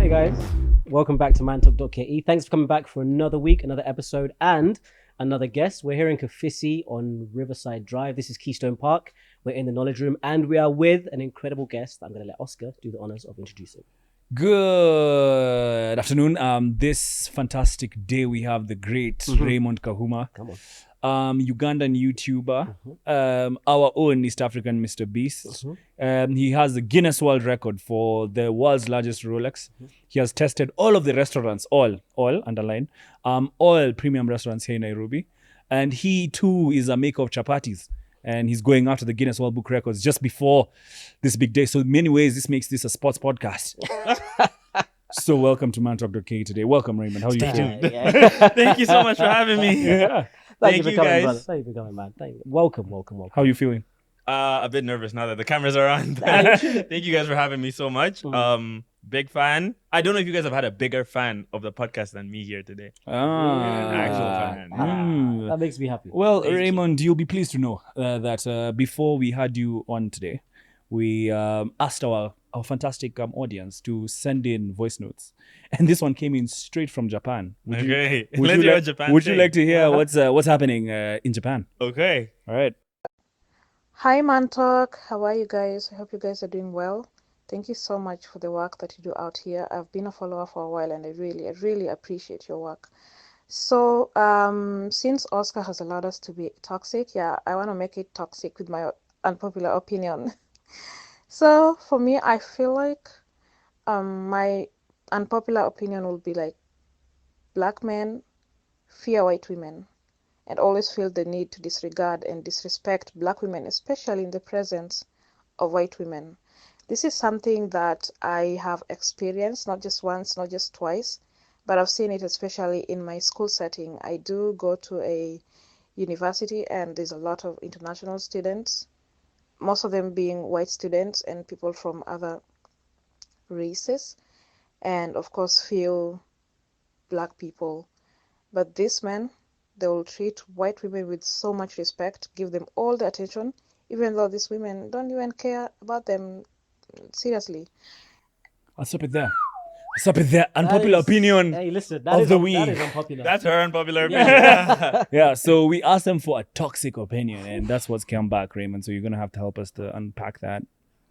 Hey guys, welcome back to Mantalk.ke. Thanks for coming back for another week, another episode, and another guest. We're here in Kofisi on Riverside Drive. This is Keystone Park. We're in the Knowledge Room, and we are with an incredible guest. I'm going to let Oscar do the honors of introducing. Good afternoon. This fantastic day we have the great Raymond Kahuma. Come on. Ugandan YouTuber, our own East African Mr. Beast. He has the Guinness World Record for the world's largest Rolex. He has tested all of the restaurants, all underline, all premium restaurants here in Nairobi. And he too is a maker of chapatis. And he's going after the Guinness World Book Records just before this big day. So in many ways, this makes this a sports podcast. So welcome to Mantalk.ke today. Welcome, Raymond. How are you doing? Thank you so much for having me. Yeah. Thank you for coming, guys. brother. Thank you for coming, man. Welcome. How are you feeling? A bit nervous now that the cameras are on. Thank you guys for having me so much. Big fan. I don't know if you guys have had a bigger fan of the podcast than me here today. Actual fan. That makes me happy. Well, Raymond, you'll be pleased to know that before we had you on today, we asked our fantastic audience to send in voice notes. And this one came in straight from Japan. Would you like to hear what's happening in Japan? Okay. All right. Hi Mantalk, how are you guys? I hope you guys are doing well. Thank you so much for the work that you do out here. I've been a follower for a while and I really appreciate your work. So since Oscar has allowed us to be toxic, I want to make it toxic with my unpopular opinion. So for me, I feel like my unpopular opinion will be like black men fear white women and always feel the need to disregard and disrespect black women, especially in the presence of white women. This is something that I have experienced, not just once, not just twice, but I've seen it especially in my school setting. I do go to a university and there's a lot of international students, most of them being white students and people from other races, and of course few black people. But these men, they will treat white women with so much respect, give them all the attention, even though these women don't even care about them seriously. I'll stop it there. Unpopular opinion. Hey, listen, of the week. That is unpopular. That's her unpopular opinion. Yeah, so we asked them for a toxic opinion, and that's what's come back, Raymond. So you're going to have to help us to unpack that.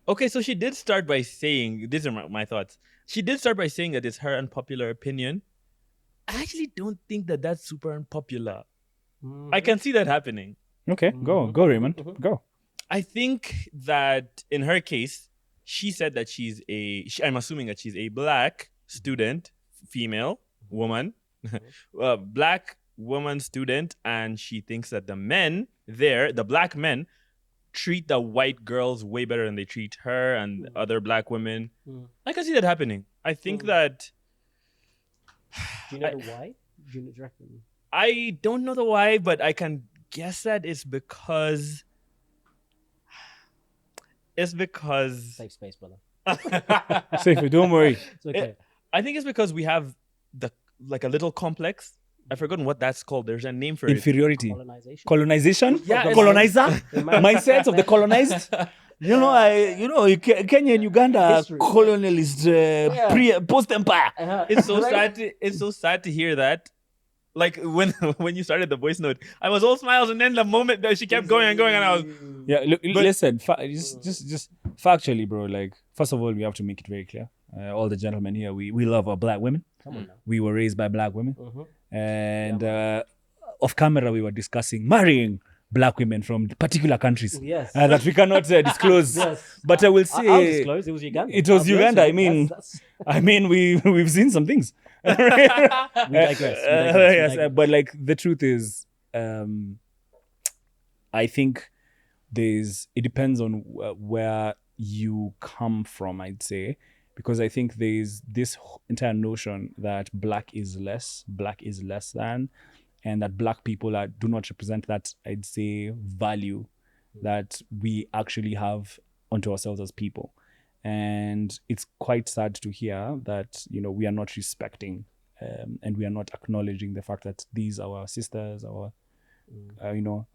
Okay, so she did start by saying, these are my thoughts. She did start by saying that it's her unpopular opinion. I actually don't think that that's super unpopular. I can see that happening. Okay, go Raymond, go. I think that in her case, she said that I'm assuming that she's a black student, female, woman, black woman student, and she thinks that the black men, treat the white girls way better than they treat her and other black women. I can see that happening. I think that... Do you know the why? Do you reckon? I don't know the why, but I can guess that it's because... Safe space, brother. Safe, don't worry. It's okay. I think it's because we have a little complex. I've forgotten what that's called. There's a name for Inferiority. Colonization. Colonization? Yeah, Colonizer? Mindset of the colonized? Kenya and Uganda are colonialist post-empire. It's so sad to hear that. Like when you started the voice note, I was all smiles, and then the moment that she kept going and going, and I was... Yeah, look, listen, just factually, bro, like, first of all, we have to make it very clear. All the gentlemen here, we love our black women. Come on now. We were raised by black women. And off camera, we were discussing marrying black women from particular countries. Yes. That we cannot disclose. Yes. But I will say... I'll disclose. It was Uganda. It was Uganda. I mean, we've seen some things. We digress. Yes, but like the truth is, I think it depends on where you come from, I'd say, because I think there's this entire notion that black is less than, and that black people do not represent that, I'd say, value that we actually have onto ourselves as people. And it's quite sad to hear that, we are not respecting and we are not acknowledging the fact that these are our sisters, our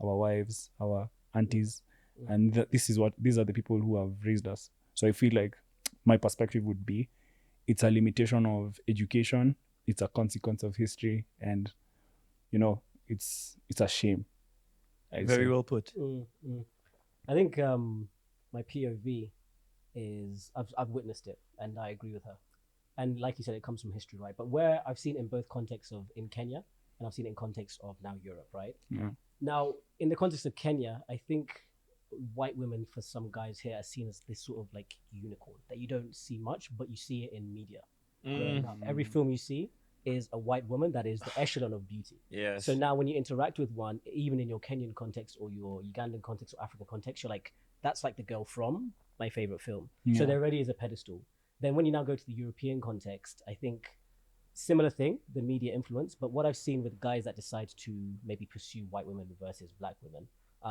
wives, our aunties, and these are the people who have raised us. So I feel like my perspective would be, it's a limitation of education, it's a consequence of history, and it's a shame. I'd Very say. well put. I think my POV is I've witnessed it, and I agree with her. And like you said, it comes from history, right? But where I've seen it in both contexts of in Kenya, and I've seen it in context of now Europe, right? Yeah. Now, in the context of Kenya, I think white women for some guys here are seen as this sort of like unicorn that you don't see much, but you see it in media. Where now every film you see is a white woman that is the echelon of beauty. Yes. So now when you interact with one, even in your Kenyan context or your Ugandan context or African context, you're like, that's like the girl from my favorite film. Yeah. So there already is a pedestal. Then when you now go to the European context, I think similar thing, the media influence. But what I've seen with guys that decide to maybe pursue white women versus black women,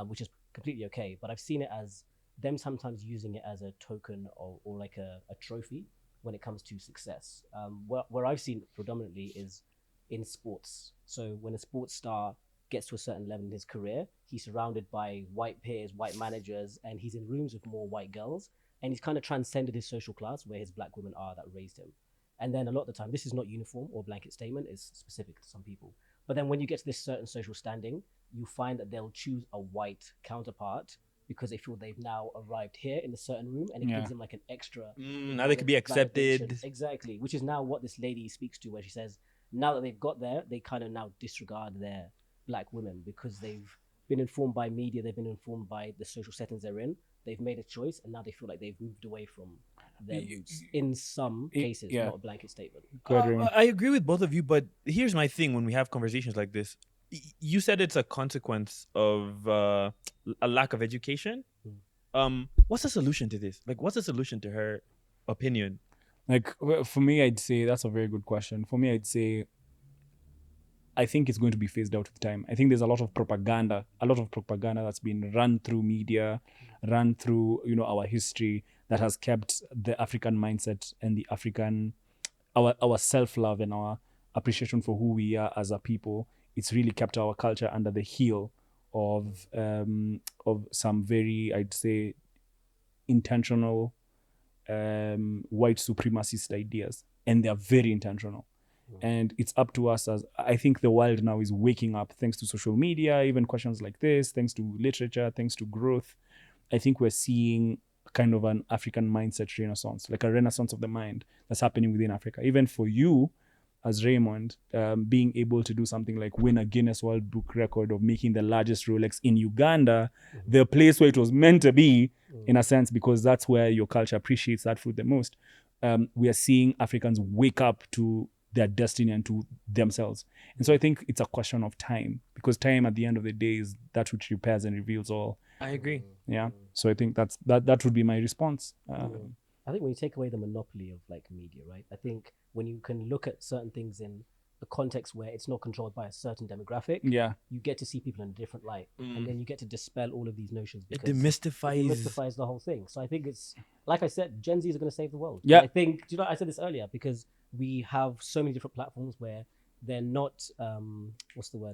which is completely okay. But I've seen it as them sometimes using it as a token or like a trophy when it comes to success. Where I've seen it predominantly is in sports. So when a sports star gets to a certain level in his career, he's surrounded by white peers, white managers, and he's in rooms with more white girls. And he's kind of transcended his social class where his black women are that raised him. And then a lot of the time, this is not uniform or blanket statement, it's specific to some people. But then when you get to this certain social standing, you find that they'll choose a white counterpart because they feel they've now arrived here in a certain room, and it gives them like an extra. Now they could be accepted. validation. Exactly, which is now what this lady speaks to, where she says, now that they've got there, they kind of now disregard their black women because they've been informed by media, they've been informed by the social settings they're in, they've made a choice, and now they feel like they've moved away from their roots in some cases, not a blanket statement. I agree with both of you, but here's my thing when we have conversations like this. You said it's a consequence of a lack of education. What's the solution to this? Like, what's the solution to her opinion? Like, for me, I'd say that's a very good question. For me, I'd say I think it's going to be phased out with time. I think there's a lot of propaganda that's been run through media, run through, our history that has kept the African mindset and the African, our self-love and our appreciation for who we are as a people. It's really kept our culture under the heel of some very, I'd say, intentional white supremacist ideas. And they are very intentional. And it's up to us as I think the world now is waking up thanks to social media, even questions like this, thanks to literature, thanks to growth. I think we're seeing kind of an African mindset renaissance, like a renaissance of the mind that's happening within Africa. Even for you as Raymond, being able to do something like win a Guinness World Book record of making the largest Rolex in Uganda, the place where it was meant to be, in a sense, because that's where your culture appreciates that food the most. We are seeing Africans wake up to their destiny and to themselves. And so I think it's a question of time, because time at the end of the day is that which repairs and reveals all. I agree. Yeah. So I think that would be my response. I think when you take away the monopoly of like media, right? I think when you can look at certain things in a context where it's not controlled by a certain demographic, you get to see people in a different light. And then you get to dispel all of these notions because it demystifies the whole thing. So I think it's, like I said, Gen Zs are going to save the world. Yeah. And I think, I said this earlier, because we have so many different platforms where they're not,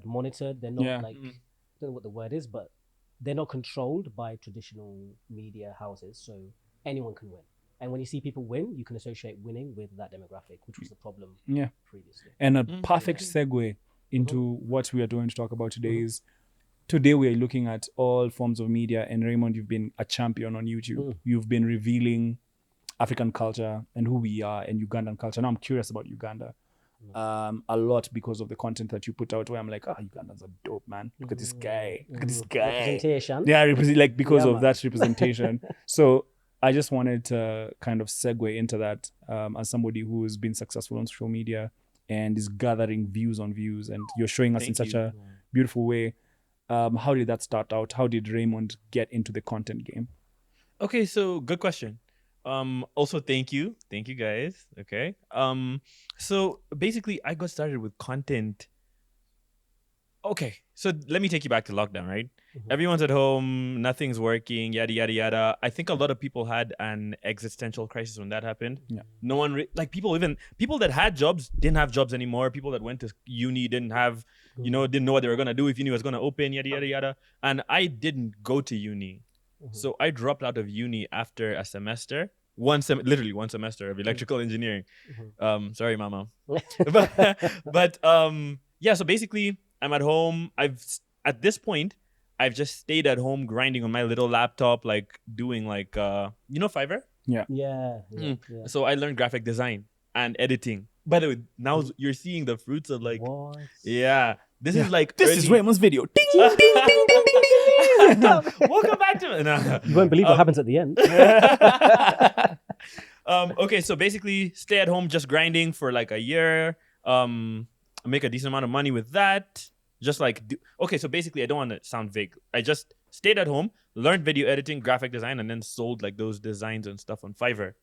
monitored. They're not I don't know what the word is, but they're not controlled by traditional media houses. So anyone can win. And when you see people win, you can associate winning with that demographic, which was the problem previously. And a perfect segue into what we are going to talk about today is, today we are looking at all forms of media. And Raymond, you've been a champion on YouTube. You've been revealing African culture and who we are and Ugandan culture. Now I'm curious about Uganda a lot because of the content that you put out, where I'm like, Ugandans are dope, man. Look at this guy. Look at this guy. Representation. Yeah, because of that representation. So I just wanted to kind of segue into that as somebody who has been successful on social media and is gathering views on views, and you're showing us in such a beautiful way. How did that start out? How did Raymond get into the content game? Okay, so good question. Also, thank you guys. Okay. So basically, I got started with content. Okay, so let me take you back to lockdown, right? Everyone's at home, nothing's working, yada yada yada. I think a lot of people had an existential crisis when that happened. Yeah. No one people that had jobs didn't have jobs anymore. People that went to uni didn't have, didn't know what they were gonna do if uni was gonna open, yada yada yada. And I didn't go to uni. So I dropped out of uni after a semester literally one semester of electrical engineering. Sorry, mama. but yeah. So basically, I'm at home. At this point, I've just stayed at home grinding on my little laptop, like doing like Fiverr. Yeah. So I learned graphic design and editing. By the way, now you're seeing the fruits of like, What? yeah. This is like This is Raymond's video. Ding, ding, ding, ding, ding, ding, ding. Welcome back to no. You won't believe what happens at the end. Okay, so basically stay at home just grinding for like a year. Make a decent amount of money with that. Just like so basically I don't want to sound vague. I just stayed at home, learned video editing, graphic design, and then sold like those designs and stuff on Fiverr.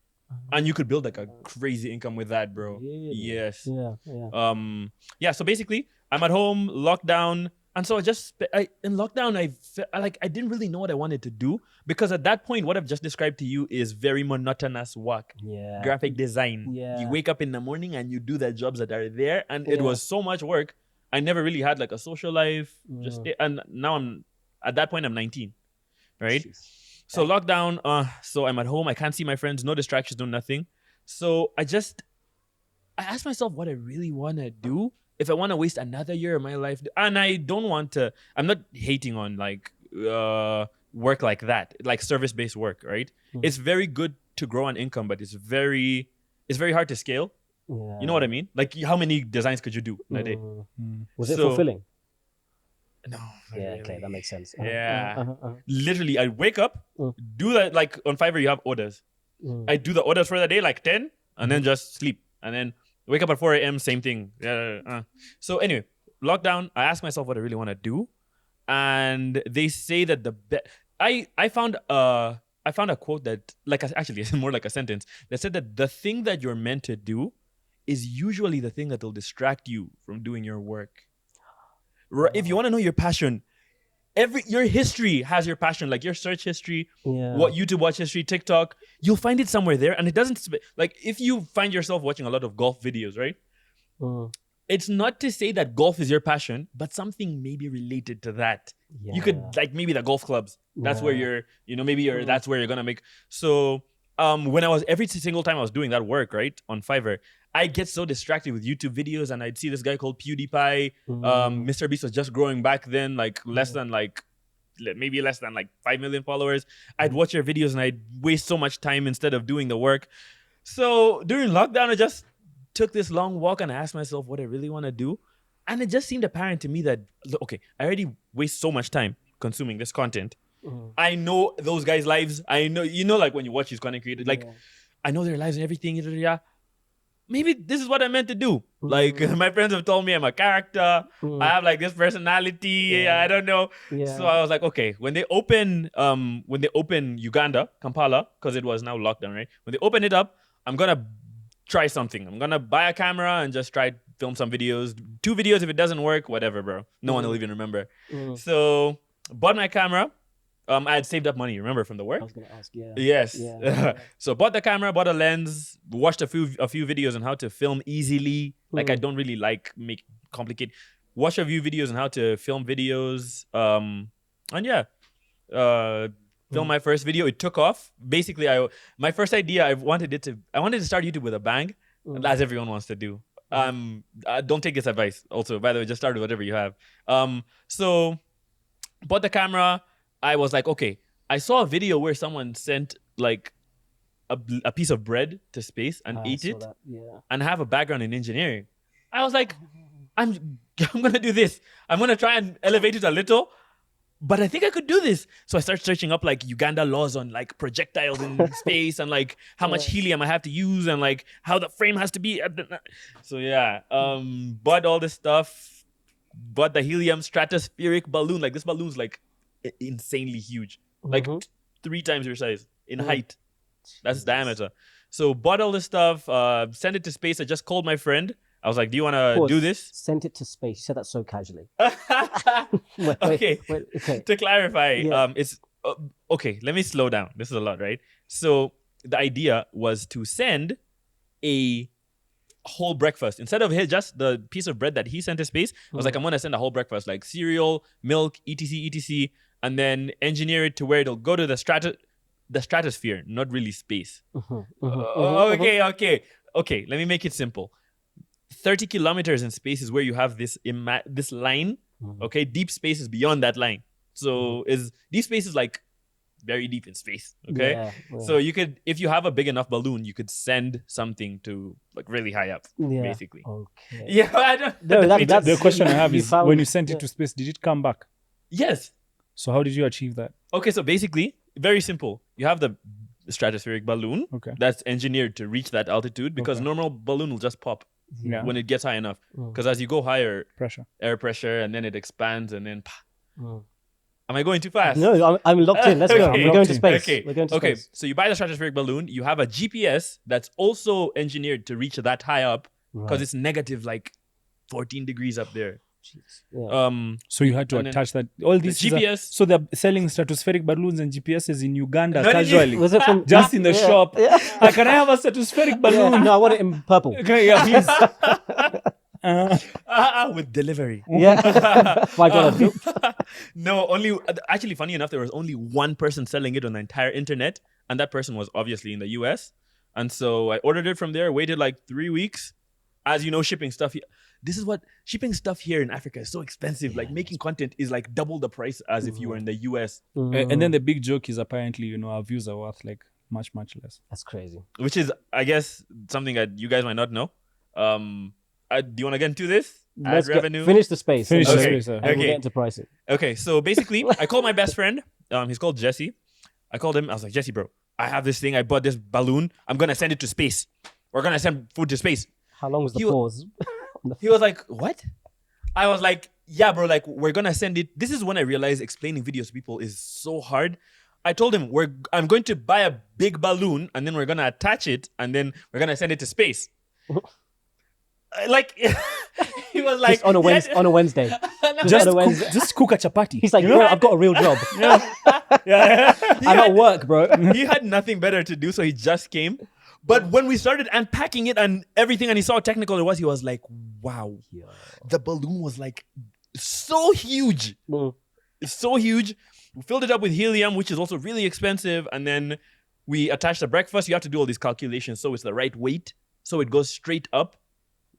And you could build like a crazy income with that, bro. Really? Yes. Yeah. Yeah, so basically I'm at home, lockdown, and so in lockdown I didn't really know what I wanted to do, because at that point what I've just described to you is very monotonous work. Yeah. Graphic design. Yeah. You wake up in the morning and you do the jobs that are there, and it was so much work. I never really had like a social life. And now at that point I'm 19, right? Jeez. So lockdown. So I'm at home. I can't see my friends. No distractions. No nothing. So I asked myself what I really want to do. If I want to waste another year of my life, and I don't want to. I'm not hating on like work like that, like service-based work, right? It's very good to grow an income, but it's very hard to scale. Yeah. You know what I mean? Like, how many designs could you do in a day? Was it fulfilling? No. Yeah, Really. okay, that makes sense. Yeah. Literally, I wake up, do that. Like on Fiverr, you have orders. I do the orders for the day, like 10, and then just sleep. And then wake up at 4 a.m., same thing. So anyway, lockdown, I asked myself what I really want to do. And they say that I found a quote that, actually, it's more like a sentence that said that the thing that you're meant to do is usually the thing that will distract you from doing your work. If you want to know your passion, your history has your passion, like your search history, what YouTube watch history, TikTok, you'll find it somewhere there. And it doesn't, like, if you find yourself watching a lot of golf videos, right? It's not to say that golf is your passion, but something maybe related to that. Yeah. You could, like, maybe the golf clubs. That's where you're, that's where you're going to make. So every single time I was doing that work, right, on Fiverr, I get so distracted with YouTube videos, and I'd see this guy called PewDiePie. Mr. Beast was just growing back then, like maybe less than 5 million followers. I'd watch your videos and I'd waste so much time instead of doing the work. So during lockdown, I just took this long walk and I asked myself what I really want to do. And it just seemed apparent to me that, okay, I already waste so much time consuming this content. I know those guys' lives. I know, like when you watch these content creators, I know their lives and everything. Yeah. Maybe this is what I meant to do. Like, my friends have told me I'm a character. I have like this personality. I don't know. So I was like, okay, when they open Uganda, Kampala, because it was now lockdown, right? When they open it up, I'm gonna try something. I'm gonna buy a camera and just try film some videos. 2 videos. If it doesn't work, whatever, bro. No one will even remember. So bought my camera. I had saved up money, remember, from the work? I was going to ask, Yes. Yeah. So bought the camera, bought a lens, watched a few videos on how to film easily. Like, I don't really make complicated. Watched a few videos on how to film videos. Film my first video. It took off. Basically, my first idea, I wanted to start YouTube with a bang, as everyone wants to do. Don't take this advice. Also, by the way, just start with whatever you have. So bought the camera. I was like, okay, I saw a video where someone sent like a piece of bread to space and ate it and have a background in engineering. I was like, I'm gonna do this. I'm gonna try and elevate it a little, but I think I could do this. So I started searching up like Uganda laws on like projectiles in space and like how much helium I have to use and like how the frame has to be. So bought all this stuff. Bought the helium stratospheric balloon. Like, this balloon's like insanely huge, like 3 times your size in height. That's diameter. So bought all this stuff, sent it to space. I just called my friend. I was like, do you want to do this? Sent it to space. You said that so casually. Okay. Okay. To clarify, it's okay. Let me slow down. This is a lot, right? So the idea was to send a whole breakfast instead of just the piece of bread that he sent to space. I was like, I'm gonna send a whole breakfast, like cereal, milk, etc., and then engineer it to where it'll go to the the stratosphere, not really space. Mhm. Okay. Let me make it simple. 30 kilometers in space is where you have this this line. Mhm. Okay, deep space is beyond that line. So is deep space is like very deep in space. Okay, Yeah. so you could, if you have a big enough balloon, you could send something to like really high up, Yeah. basically. Okay. Yeah, I don't. No, that's The question I have you is, found- when you sent yeah. it to space, did it come back? Yes. So how did you achieve that? Okay, so basically, very simple. You have the stratospheric balloon Okay. that's engineered to reach that altitude, because Okay. normal balloon will just pop Yeah. when it gets high enough. Mm. Because as you go higher, Pressure. air pressure, and then it expands, and then. Mm. Am I going too fast? No, I'm locked in. Let's go. Okay. We're going to Locked space. Okay. We're going to Okay. space. So you buy the stratospheric balloon. You have a GPS that's also engineered to reach that high up, because Right. it's negative like 14 degrees up there. Jeez. Yeah. So you had to And then attach that. All The these is a- GPS. so they're selling stratospheric balloons and GPSs in Uganda No, no, no. casually. Was it from Just in the Yeah. shop. Yeah. Can I have a stratospheric balloon? Yeah. No, I want it in purple. Okay, yeah, please. With delivery. Yeah. My God. No, only actually, funny enough, there was only one person selling it on the entire internet, and that person was obviously in the US. And so I ordered it from there, waited like 3 weeks. As you know, shipping stuff here. This is what shipping stuff here in Africa is so expensive. Like making content is like double the price as if you were in the US, And then the big joke is apparently, our views are worth like much less. That's crazy. which is, I guess, something that you guys might not know. Do you want to get into this? Let's Ad revenue? finish the space. Finish and the then- space, and okay. we'll get into pricing. Okay, so basically, I called my best friend. He's called Jesse. I called him. I was like, Jesse, bro, I have this thing. I bought this balloon. I'm gonna send it to space. We're gonna send food to space. How long was the He wa- pause? He was like, what? I was like, yeah, bro, like we're gonna send it. This is when I realized explaining videos to people is so hard. I told him I'm going to buy a big balloon, and then we're gonna attach it, and then we're gonna send it to space. Like he was like, Just on a Wednesday. On a Wednesday. Just on a cook, Wednesday. just cook a chapati. He's like, bro, I've got a real job. I'm at work, bro. He had nothing better to do, so he just came. But when we started unpacking it and everything, and he saw how technical it was, he was like, wow, the balloon was like so huge. Mm. It's so huge. We filled it up with helium, which is also really expensive. And then we attached the breakfast. You have to do all these calculations so it's the right weight, so it goes straight up.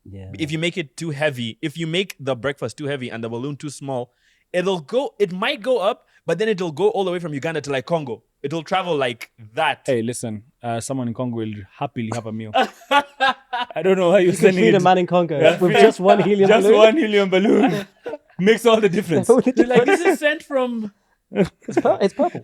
Yeah. If you make it too heavy, if you make the breakfast too heavy and the balloon too small, it might go up, but then it'll go all the way from Uganda to like Congo. It'll travel like that. Hey, listen, someone in Congo will happily have a meal. I don't know how you're You can sending feed it. a man in Congo Yeah. with just one helium Just balloon. one helium balloon makes all the difference. You're like, this is sent from. It's purple.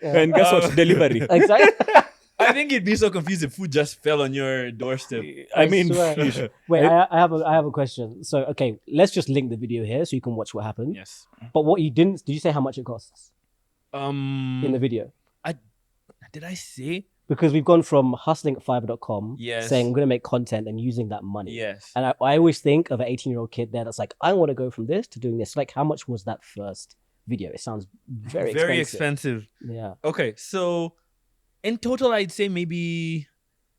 And guess what? Delivery. Exactly. I think you'd be so confused if food just fell on your doorstep. I mean, swear. Wait, I have a question. So, okay, let's just link the video here so you can watch what happened. Yes. But what you didn't, did you say how much it costs in the video? Did I say? Because we've gone from hustling at fiverr.com, Yes. saying I'm going to make content and using that money. Yes. And I always think of an 18-year-old kid there that's like, I want to go from this to doing this. Like, how much was that first video? It sounds very expensive. Very expensive. Yeah. Okay, so in total, I'd say maybe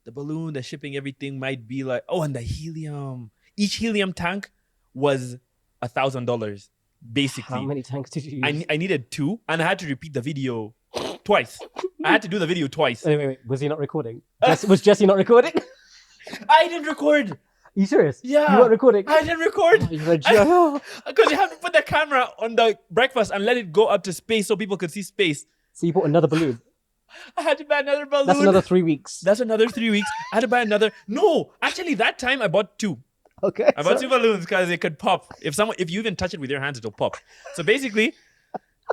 the balloon, the shipping, everything might be like, and the helium. Each helium tank was $1,000, basically. How many tanks did you use? I needed 2, and I had to repeat the video twice. I had to do the video twice. Wait. Was he not recording? Was Jesse not recording? I didn't record. Are you serious? Yeah. You weren't recording? I didn't record. You're a joke. Because you have to put the camera on the breakfast and let it go up to space so people could see space. So you bought another balloon. I had to buy another balloon. That's another 3 weeks. That's another 3 weeks. I had to buy another. No, actually, that time I bought 2. Okay. I bought 2 balloons because it could pop. If you even touch it with your hands, it'll pop. So basically,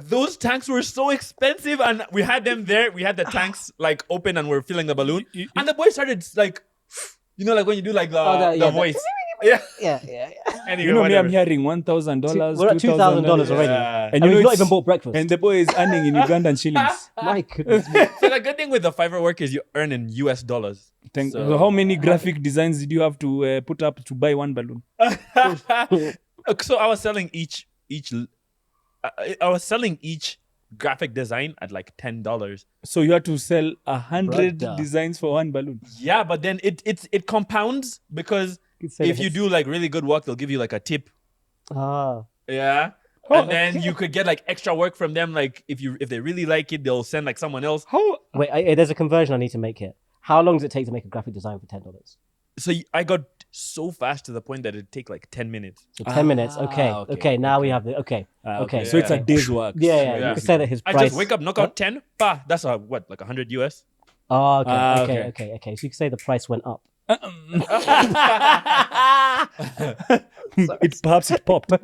those tanks were so expensive, and we had them there. We had the tanks like open, and we're filling the balloon. And the boy started like, like when you do like the voice. Yeah. Yeah. Anyway, you know me, whatever. I'm hearing $1,000. We're at $2,000 already. Yeah. And we've not even bought breakfast. And the boy is earning in Ugandan shillings. My goodness. So the good thing with the Fiverr work is you earn in US dollars. So how many graphic designs did you have to put up to buy one balloon? So I was selling each graphic design at like $10. So you had to sell 100 Brother. designs for one balloon. Yeah, but then it compounds because if you do like really good work, they'll give you like a tip. Ah. Yeah. And then you could get like extra work from them. Like if they really like it, they'll send like someone else. Wait, there's a conversion I need to make here. How long does it take to make a graphic design for $10? So I got so fast to the point that it'd take like 10 minutes. So 10 minutes. Okay. Now we have the okay. So it's a day's work. Yeah. You could say that his price. I just wake up, knock out 10. Bah, that's what, like 100 US? Oh, okay. So you could say the price went up. Perhaps it popped. I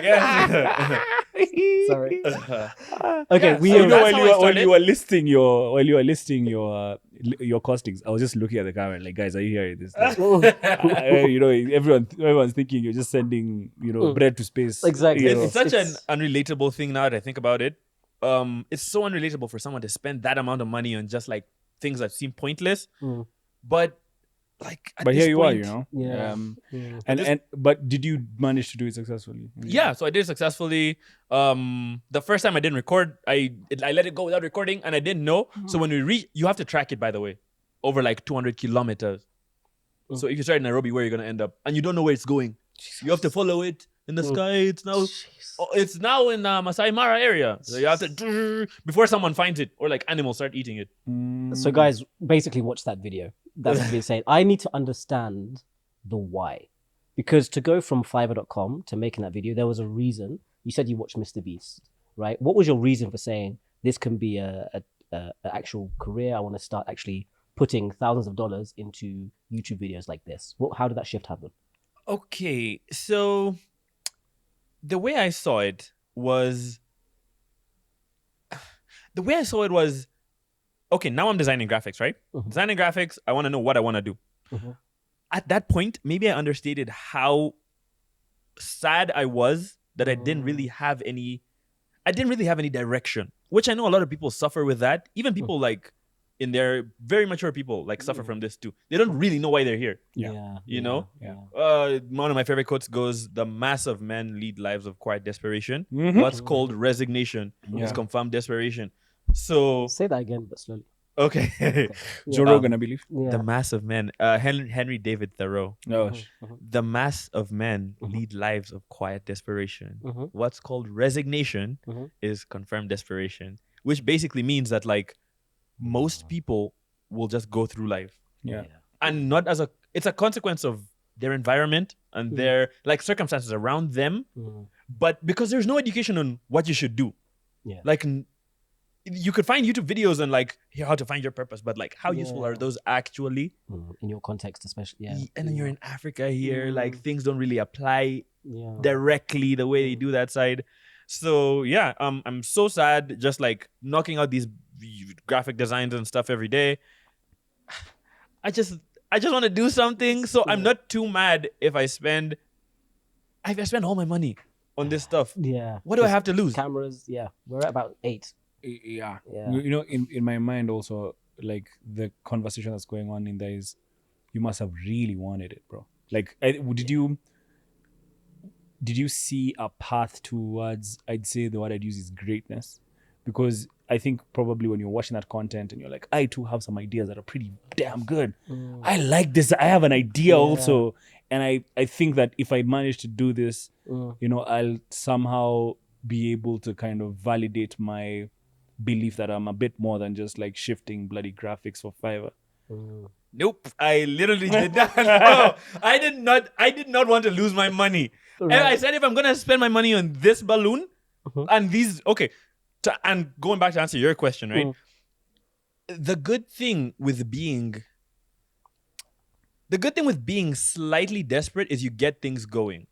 guess. Sorry. Okay, Yeah, so that's how I when started. you were listing your costings, I was just looking at the camera like, guys, are you hearing this? Everyone's thinking you're just sending bread to space. Exactly. It's such an unrelatable thing now that I think about it. It's so unrelatable for someone to spend that amount of money on just like things that seem pointless. But like, at But this here you are, point- Yeah. But did you manage to do it successfully? Yeah, so I did it successfully. The first time I didn't record, I let it go without recording, and I didn't know. So when we reach, you have to track it, by the way, over like 200 kilometers. So if you start in Nairobi, where you're gonna end up, and you don't know where it's going, you have to follow it in the sky. It's now in Masai Mara area. So you have to before someone finds it or like animals start eating it. So guys, basically watch that video. That's what we're saying. I need to understand the why. Because to go from Fiverr.com to making that video, there was a reason. You said you watched Mr. Beast, right? What was your reason for saying this can be a actual career? I want to start actually putting thousands of dollars into YouTube videos like this. How did that shift happen? Okay, so the way I saw it was okay, now I'm designing graphics, right? Designing graphics, I want to know what I want to do. At that point, maybe I understated how sad I was that I didn't really have any direction, which I know a lot of people suffer with that. Even people like in their very mature people like suffer from this too. They don't really know why they're here. You know? One of my favorite quotes goes, "The mass of men lead lives of quiet desperation. What's called resignation is confirmed desperation." So Say that again, but slowly. okay. Joe Rogan, I believe. Yeah. The mass of men. Henry David Thoreau. No. The mass of men lead lives of quiet desperation. What's called resignation is confirmed desperation, which basically means that like most people will just go through life. And not it's a consequence of their environment and their like circumstances around them. But because there's no education on what you should do. Like you could find YouTube videos on like how to find your purpose, but like how useful are those actually? In your context, especially. And then you're in Africa here, like things don't really apply directly the way they do that side. So yeah, I'm so sad just like knocking out these graphic designs and stuff every day. I just want to do something. So I'm not too mad if I spend all my money on this stuff. What do I have to lose? Cameras, we're at about 8. Yeah. In my mind also, like the conversation that's going on in there is, you must have really wanted it, bro. Like, did you see a path towards, I'd say the word I'd use is greatness? Because I think probably when you're watching that content and you're like, I too have some ideas that are pretty damn good. I like this. I have an idea also. And I think that if I manage to do this, I'll somehow be able to kind of validate my belief that I'm a bit more than just like shifting bloody graphics for Fiverr. Nope, I literally did not. No, I did not want to lose my money. And I said, if I'm gonna spend my money on this balloon and these, and going back to answer your question, right? The good thing with being slightly desperate is you get things going.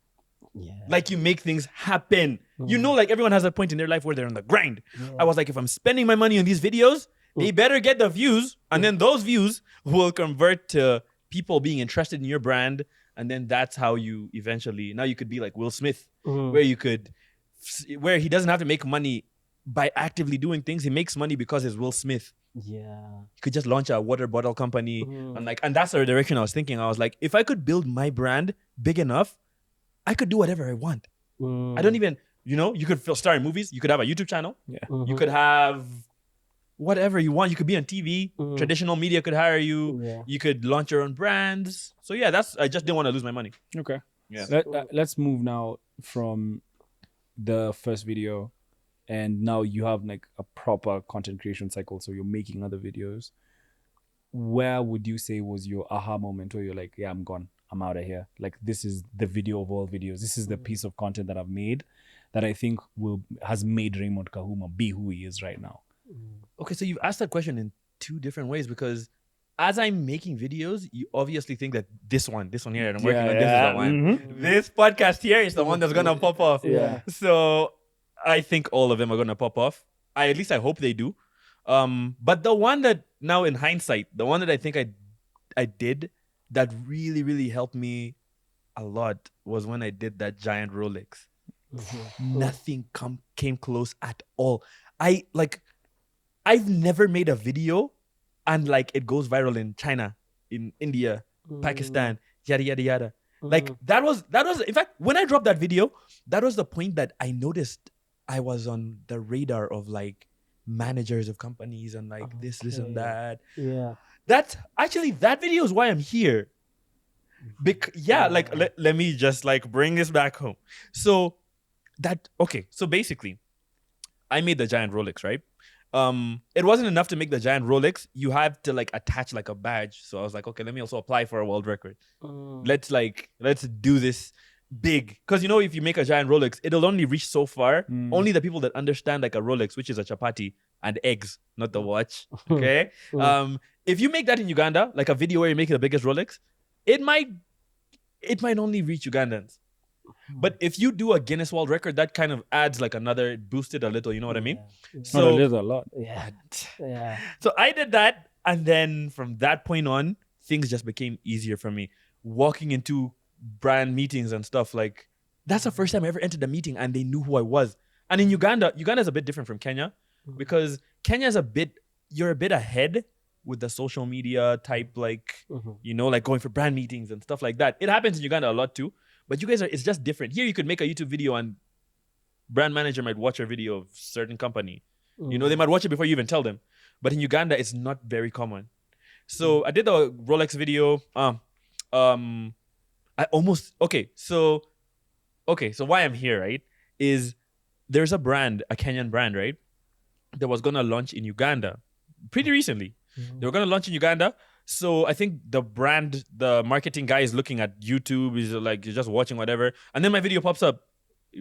Like you make things happen. Like everyone has a point in their life where they're on the grind. I was like, if I'm spending my money on these videos, they better get the views, and then those views will convert to people being interested in your brand, and then that's how you eventually, now you could be like Will Smith, where he doesn't have to make money by actively doing things. He makes money because he's Will Smith. He could just launch a water bottle company, and that's the direction I was thinking. I was like, if I could build my brand big enough, I could do whatever I want. I don't even, you could star in movies. You could have a YouTube channel. You could have whatever you want. You could be on TV. Traditional media could hire you. You could launch your own brands. So yeah, I just didn't want to lose my money. Okay. Yeah. Let's move now from the first video, and now you have like a proper content creation cycle, so you're making other videos, where would you say was your aha moment where you're like, yeah, I'm gone, I'm out of here, like this is the video of all videos, this is the piece of content that I've made that I think has made Raymond Kahuma be who he is right now? Okay, so you've asked that question in two different ways, because as I'm making videos, you obviously think that this one here, and I'm working on this is the one. This podcast here is the one that's gonna pop off. Yeah. So I think all of them are gonna pop off. At least I hope they do. But the one that now in hindsight, the one that I think I did that really, really helped me a lot was when I did that giant Rolex. Nothing came close at all. I've never made a video and like it goes viral in China, in India, Pakistan, yada yada yada. Like that was in fact, when I dropped that video, that was the point that I noticed I was on the radar of like managers of companies and like this and that. Yeah. That video is why I'm here. Let me just like bring this back home. So basically I made the giant Rolex, right? It wasn't enough to make the giant Rolex. You have to like attach like a badge. So I was like, okay, let me also apply for a world record. Let's do this big. Because you know, if you make a giant Rolex, it'll only reach so far. Only the people that understand like a Rolex, which is a chapati and eggs, not the watch. Okay. If you make that in Uganda, like a video where you're making the biggest Rolex, it might only reach Ugandans. But if you do a Guinness World Record, that kind of adds like another, boosted a little, you know what I mean? So, not a little, a lot. Yeah. Yeah. So I did that. And then from that point on, things just became easier for me. Walking into brand meetings and stuff, like that's the first time I ever entered a meeting and they knew who I was. And in Uganda is a bit different from Kenya because Kenya is you're a bit ahead with the social media type, like, you know, like going for brand meetings and stuff like that. It happens in Uganda a lot too. But you guys it's just different. Here you could make a YouTube video and brand manager might watch a video of certain company. You know, they might watch it before you even tell them. But in Uganda, it's not very common. So I did the Rolex video. So why I'm here, right, is there's a Kenyan brand, right, that was gonna launch in Uganda pretty recently. They were gonna launch in Uganda. So I think the marketing guy is looking at YouTube, he's like, you're just watching whatever. And then my video pops up,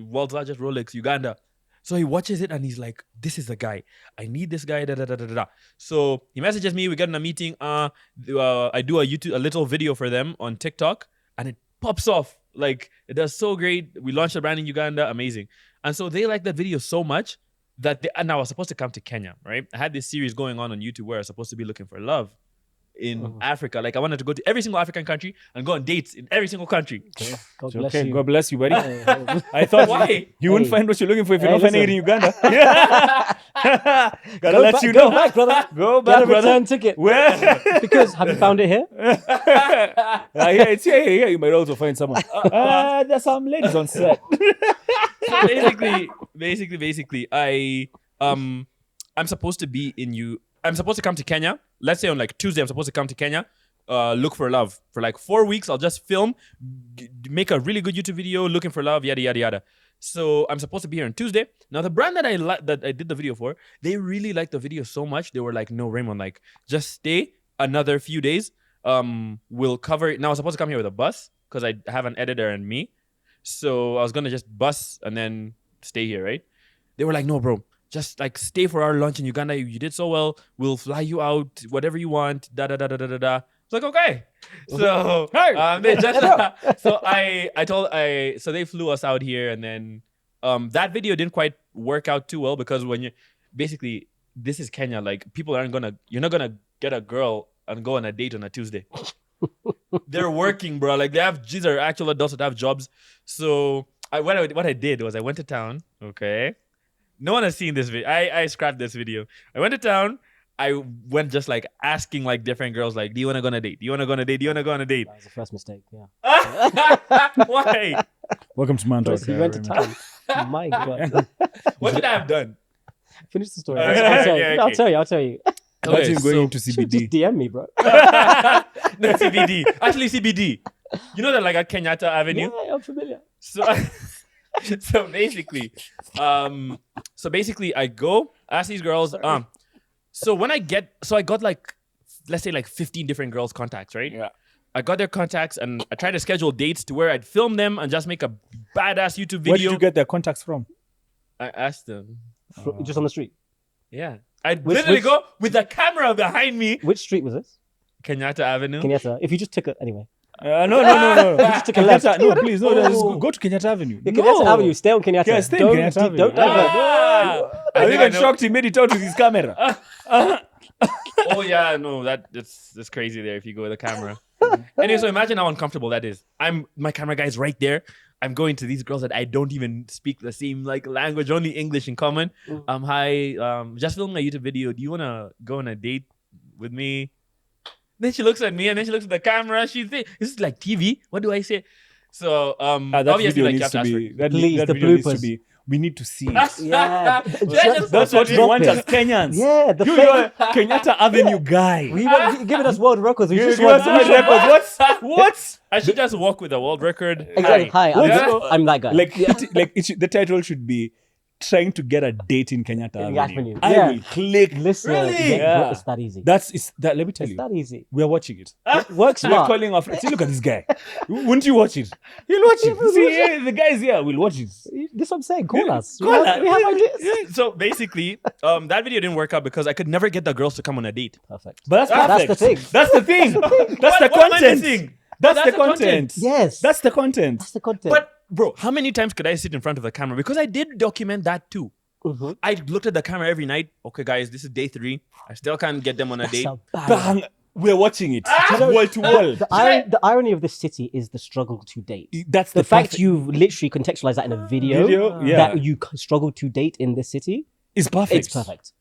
world's largest Rolex, Uganda. So he watches it and he's like, this is the guy. I need this guy, da da da da da. So he messages me, we get in a meeting. I do a little video for them on TikTok and it pops off. Like, it does so great. We launched a brand in Uganda, amazing. And so they like that video so much that and I was supposed to come to Kenya, right? I had this series going on YouTube where I was supposed to be looking for love in Africa. Like I wanted to go to every single African country and go on dates in every single country. God bless you. God bless you, buddy. I thought Why? you wouldn't find what you're looking for if you're not finding it in Uganda. Gotta let you Go know. back, brother. Go Get a back, brother. return ticket. Where? Because have you found it here? Yeah, it's here. You might also find someone. There's some ladies on set. So basically, I'm supposed to be I'm supposed to come to Kenya. Let's say on like Tuesday, I'm supposed to come to Kenya, look for love. For like 4 weeks, I'll just film, make a really good YouTube video, looking for love, yada, yada, yada. So I'm supposed to be here on Tuesday. Now, the brand that I did the video for, they really liked the video so much. They were like, no, Raymond, like, just stay another few days. We'll cover it. Now, I was supposed to come here with a bus because I have an editor and me. So I was going to just bus and then stay here, right? They were like, no, bro. Just like stay for our lunch in Uganda. You did so well. We'll fly you out, whatever you want. Da da da da da da da. It's like, okay. So so they flew us out here, and then that video didn't quite work out too well because when this is Kenya. Like you're not gonna get a girl and go on a date on a Tuesday. They're working, bro. Like these are actual adults that have jobs. So what I did was I went to town. Okay. No one has seen this video. I scrapped this video. I went to town. I went just like asking like different girls, like, do you want to go on a date? Do you want to go on a date? Do you want to go on a date? That was the first mistake, yeah. Why? Welcome to Mantalk. He went to town. My God. What did I have done? Finish the story. Okay, I'll tell you. I'll tell you. Imagine going into Just CBD. DM me, bro. No, CBD. Actually, CBD. You know that like at Kenyatta Avenue? Yeah, I'm familiar. So so basically, I go ask these girls. So when I got like, let's say like 15 different girls' contacts, right? Yeah. I got their contacts and I tried to schedule dates to where I'd film them and just make a badass YouTube video. Where did you get their contacts from? I asked them. Just on the street. Yeah. I'd literally go with the camera behind me. Which street was this? Kenyatta Avenue. Kenyatta. If you just took it anyway. No. You just took a left. No, please, no. Just Oh. go to Kenyatta Avenue. Yeah, Kenyatta Avenue. Stay on Kenyatta. Yeah, stay on Kenyatta Avenue. Don't divert. I'm even shocked he made it out with his camera. Oh yeah, no, that's crazy there if you go with a camera. Anyway, so imagine how uncomfortable that is. My camera guy's right there. I'm going to these girls that I don't even speak the same like language, only English in common. Hi, just filming a YouTube video. Do you wanna go on a date with me? Then she looks at me and then she looks at the camera. She thinks, this is like TV. What do I say? So That obviously video like you needs have to to ask be. for That Please, that the video needs to bloopers. be. We need to see it. Yeah. That's what we Drop want it. as Kenyans. Yeah, the You're fake. a Kenyatta Avenue guy. We want giving us world records. We You just give us want so much records. What? I should just walk with a world record. Exactly. Hi, Yeah. I'm that guy. The title should be trying to get a date in Kenyatta In Avenue. Avenue. I Yeah. will click. Listen, Really? Yeah. it's that easy. Let me tell It's you. that easy. We're watching it. Work We're smart. calling our friends. See, look at this guy. Wouldn't you watch it? He'll watch it. See, the guy's here. We'll watch it. This is what I'm saying. Call us. Call us. We have ideas. Yeah, so basically, that video didn't work out because I could never get the girls to come on a date. Perfect. But that's That's perfect. the thing. That's the thing. That's the What am I content. missing? That's the That's the content. content. Yes. That's the content. That's the content. But bro, how many times could I sit in front of the camera? Because I did document that too. Mhm. I looked at the camera every night. Okay, guys, this is day 3. I still can't get them on a That's date. a bad- Bang. We're watching it. Ah! Wall to wall. The irony of this city is the struggle to date. That's The fact perfect- you literally contextualize that in a video, yeah, that you struggle to date in this city, is perfect. it's perfect.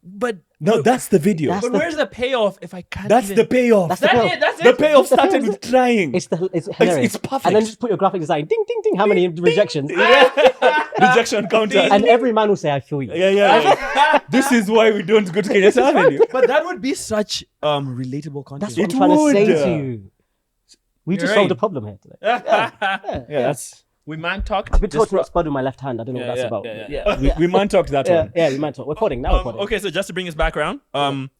But No, that's the video. That's but the- where's the payoff if I can't? That's even... the payoff. That's the That's payoff. it. That's The it. payoff The started payoff. with trying. It's hilarious. It's perfect. And then just put your graphic design, ding, ding, ding. How many rejections? Rejection counter. And every man will say, "I feel you." yeah. This is why we don't go to Kenyatta Avenue. But that would be such relatable content. That's what It I'm trying would. to say to you. We You're just solved right. a problem here today. Yeah, that's. We man talked. I've been told to not spud with my left hand. I don't know what that's about. We man talked that one. Yeah, we might talk. We're podding now. We're podding. Okay, so just to bring us back around,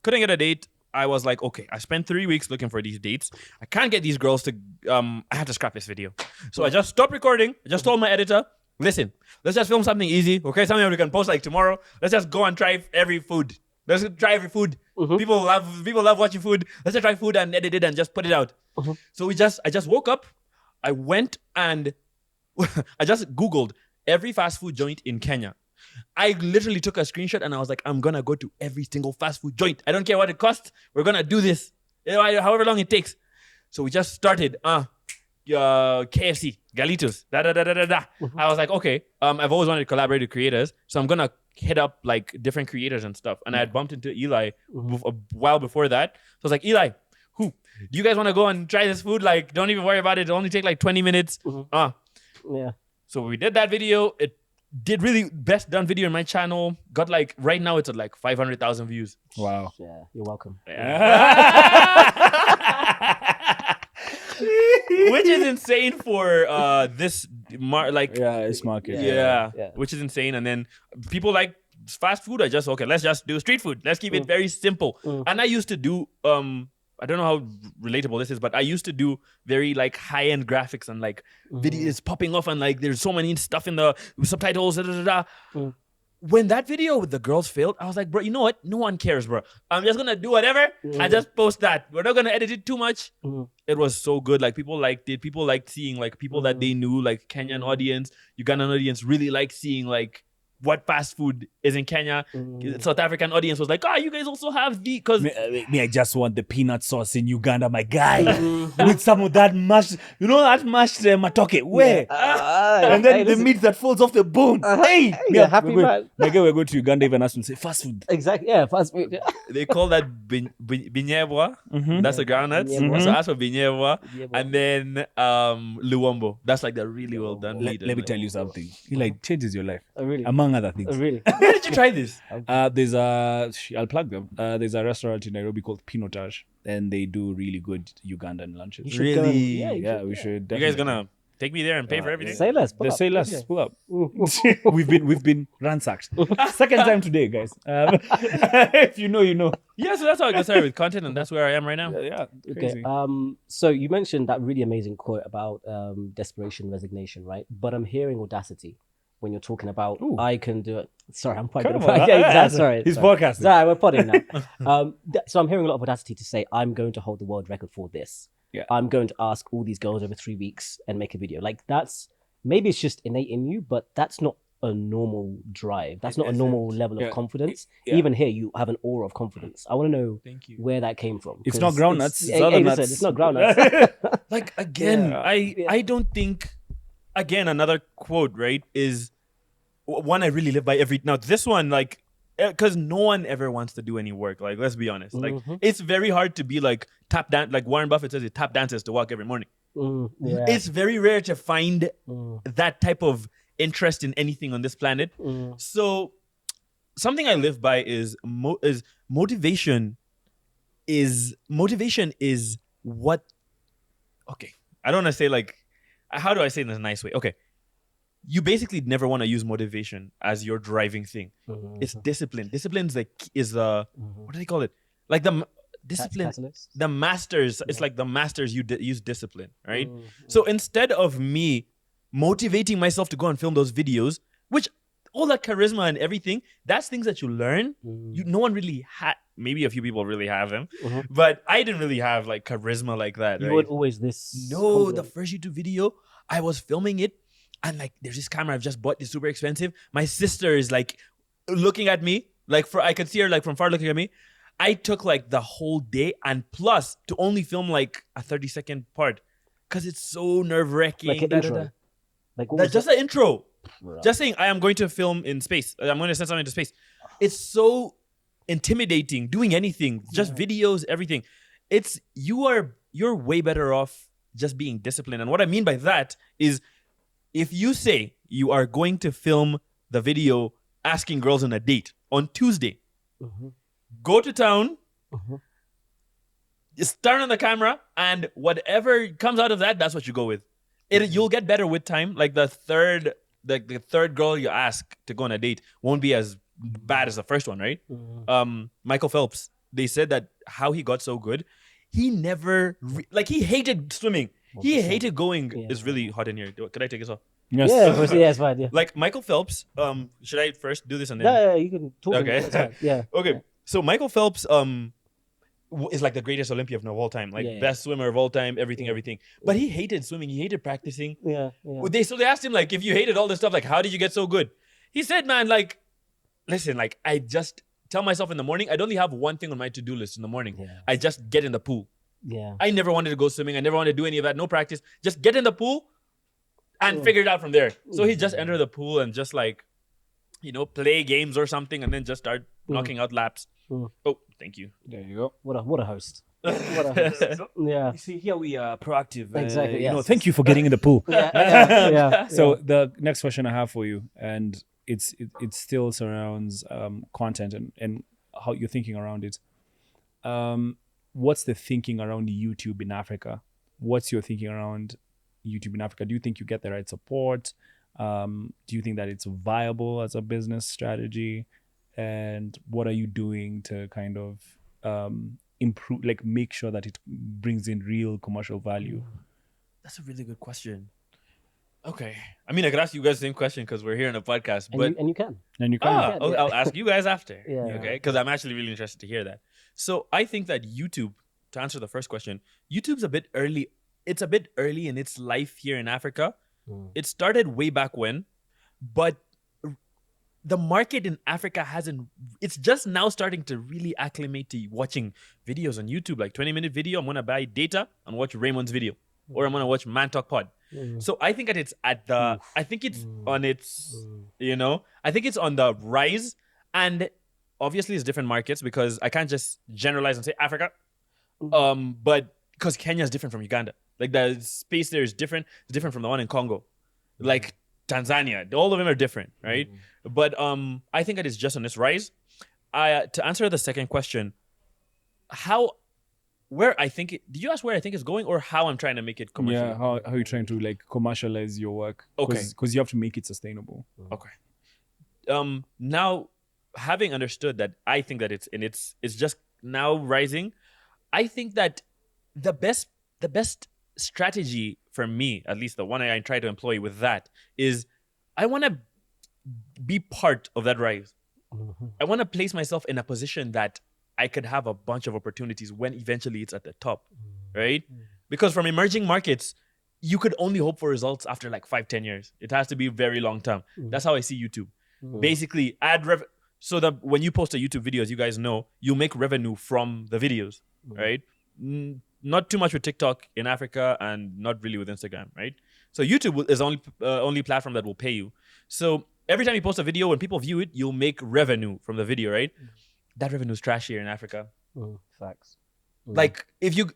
couldn't get a date. I was like, okay, I spent 3 weeks looking for these dates. I can't get these girls to. I have to scrap this video. So I just stopped recording. I just told my editor, listen, let's just film something easy. Okay, something we can post like tomorrow. Let's just go and try every food. Let's try every food. People love watching food. Let's just try food and edit it and just put it out. So I just woke up. I went and I just Googled every fast food joint in Kenya. I literally took a screenshot and I was like, I'm gonna go to every single fast food joint. I don't care what it costs. We're gonna do this. However long it takes. So we just started. KFC, Galitos, I was like, okay. I've always wanted to collaborate with creators, so I'm gonna hit up like different creators and stuff. And I had bumped into Eli a while before that. So I was like, Eli, do you guys want to go and try this food? Like, don't even worry about it. It'll only take like 20 minutes. Yeah. So we did that video. It did really best done video in my channel. Got like right now it's at like 500,000 views. Wow. Yeah. You're welcome. Which is insane for this It's market. yeah, Yeah. which is insane. And then people like fast food. Let's just do street food. Let's keep it very simple. And I used to do I don't know how relatable this is, but I used to do very like high-end graphics and like videos popping off and like there's so many stuff in the subtitles. When that video with the girls failed, I was like, bro, you know what? No one cares, bro. I'm just gonna do whatever and just post that. We're not gonna edit it too much. It was so good. Like people liked it. People liked seeing like people that they knew, like Kenyan audience, Ugandan audience really liked seeing like what fast food is in Kenya. South African audience was like, you guys also have the because Me, I just want the peanut sauce in Uganda, my guy, with some of that mashed, that mashed matoke. Where? And then the meat that falls off the bone. Hey, happy man. My guy, we're going to Uganda, even asked him to say fast food. Exactly. Yeah. Fast food. Yeah. they call that binyebwa. That's the groundnuts. Binyebwa. So ask for binyebwa. And then luombo. That's like the really well done meat. Let me tell you something. It changes your life, Oh, really? among other things. Oh, really? Where did you try this? I'll plug them. There's a restaurant in Nairobi called Pinotage, and they do really good Ugandan lunches. You should go and- Really? you Yeah, should, we should. You guys definitely. gonna take me there and pay for everything. Say less. Pull The up. say less. Okay. Pull up. we've been ransacked. Second time today, guys. If you know, you know. Yeah, so that's how I got started with content, and that's where I am right now. Yeah. Okay. Crazy. So you mentioned that really amazing quote about desperation, resignation, right? But I'm hearing audacity when you're talking about Ooh. I can do it. Sorry, I'm quite Come good on. at yeah, exactly. Sorry. He's sorry. podcasting. Sorry, we're podding now. So I'm hearing a lot of audacity to say I'm going to hold the world record for this. Yeah. I'm going to ask all these girls over 3 weeks and make a video. Like that's maybe it's just innate in you, but that's not a normal drive. That's not a normal level Yeah. of confidence. Yeah. Even here, you have an aura of confidence. I want to know Thank you. where that came from. It's 'cause not groundnuts, it's Hey, other listen, nuts. it's not groundnuts. Like again, Yeah. I don't think. Again, another quote, right, is one I really live by every. Now this one, like, because no one ever wants to do any work. Like, let's be honest. Like, it's very hard to be like tap dance. Like Warren Buffett says, he tap dances to walk every morning. Yeah. It's very rare to find that type of interest in anything on this planet. So something I live by is motivation. Motivation is what? Okay, I don't want to say like. How do I say it in a nice way? Okay, you basically never want to use motivation as your driving thing. It's discipline. Discipline is what do they call it? Like the discipline. Catalyst? The masters. It's like the masters use discipline, right? So instead of me motivating myself to go and film those videos, which all that charisma and everything, that's things that you learn. No one really had. Maybe a few people really have them, but I didn't really have like charisma like that. You right? weren't always this. No, confident. the first YouTube video, I was filming it, and like, there's this camera I've just bought. It's super expensive. My sister is like looking at me, like I could see her like from far looking at me. I took like the whole day, and plus to only film like a 30-second part, because it's so nerve wracking. Like an intro. Like what That's was just an intro. Right. Just saying, I am going to film in space. I'm going to send something to space. It's so intimidating. Doing anything, just videos, everything. You're way better off just being disciplined. And what I mean by that is, if you say you are going to film the video asking girls on a date on Tuesday, go to town, just turn on the camera, and whatever comes out of that, that's what you go with. You'll get better with time. Like the third girl you ask to go on a date won't be as bad as the first one, right? Michael Phelps, they said that how he got so good, he never he hated swimming. He hated going. It's really hot in here. Could I take this off? Yes. Yeah, of course, yeah, it's fine. Yeah. Like Michael Phelps, should I first do this and then? Yeah, you can talk. Okay. It's fine. Yeah. Okay. So Michael Phelps is like the greatest Olympian of all time, like best swimmer of all time, everything. But he hated swimming. He hated practicing. Yeah. They asked him, like, if you hated all this stuff, like, how did you get so good? He said, man, like, listen, like, I just tell myself in the morning, I'd only have one thing on my to-do list in the morning. Yeah. I just get in the pool. Yeah. I never wanted to go swimming. I never wanted to do any of that. No practice. Just get in the pool and figure it out from there. So he just entered the pool and just like, play games or something, and then just start knocking out laps. Oh, thank you. There you go. What a host. What a host. Yeah. You see, here we are proactive. Exactly, yes. Thank you for getting in the pool. Yeah. So the next question I have for you, and it still surrounds content and how you're thinking around it. What's the thinking around YouTube in Africa? What's your thinking around YouTube in Africa? Do you think you get the right support? Do you think that it's viable as a business strategy? And what are you doing to kind of improve, like make sure that it brings in real commercial value? That's a really good question. Okay. I mean, I could ask you guys the same question because we're here in a podcast, but And you can. And you can. I'll ask you guys after. Yeah. Okay. Because I'm actually really interested to hear that. So I think that YouTube, to answer the first question, YouTube's a bit early. It's a bit early in its life here in Africa. It started way back when, but the market in Africa it's just now starting to really acclimate to watching videos on YouTube, like 20-minute video. I'm going to buy data and watch Raymond's video, or I'm going to watch Mantalk Pod. So I think that it's I think it's on its, I think it's on the rise. And obviously it's different markets because I can't just generalize and say Africa. But because Kenya is different from Uganda. Like the space there is different. It's different from the one in Congo. Like Tanzania. All of them are different, right? But I think that it's just on this rise. To answer the second question, how where I think did you ask where I think it's going or how I'm trying to make it commercial? Yeah, how are you trying to like commercialize your work? Okay. Because you have to make it sustainable. Okay. Now having understood that, I think that it's just now rising. I think that the best strategy for me, at least the one I try to employ with that, is I want to be part of that rise. I want to place myself in a position that I could have a bunch of opportunities when eventually it's at the top, right? Because from emerging markets, you could only hope for results after like 5-10 years. It has to be very long term. That's how I see YouTube. Basically, so that when you post a YouTube video, as you guys know, you make revenue from the videos, right? Not too much with TikTok in Africa and not really with Instagram, right? So YouTube is only platform that will pay you. So every time you post a video, when people view it, you'll make revenue from the video, right? That revenue is trash here in Africa. Facts. Like if you,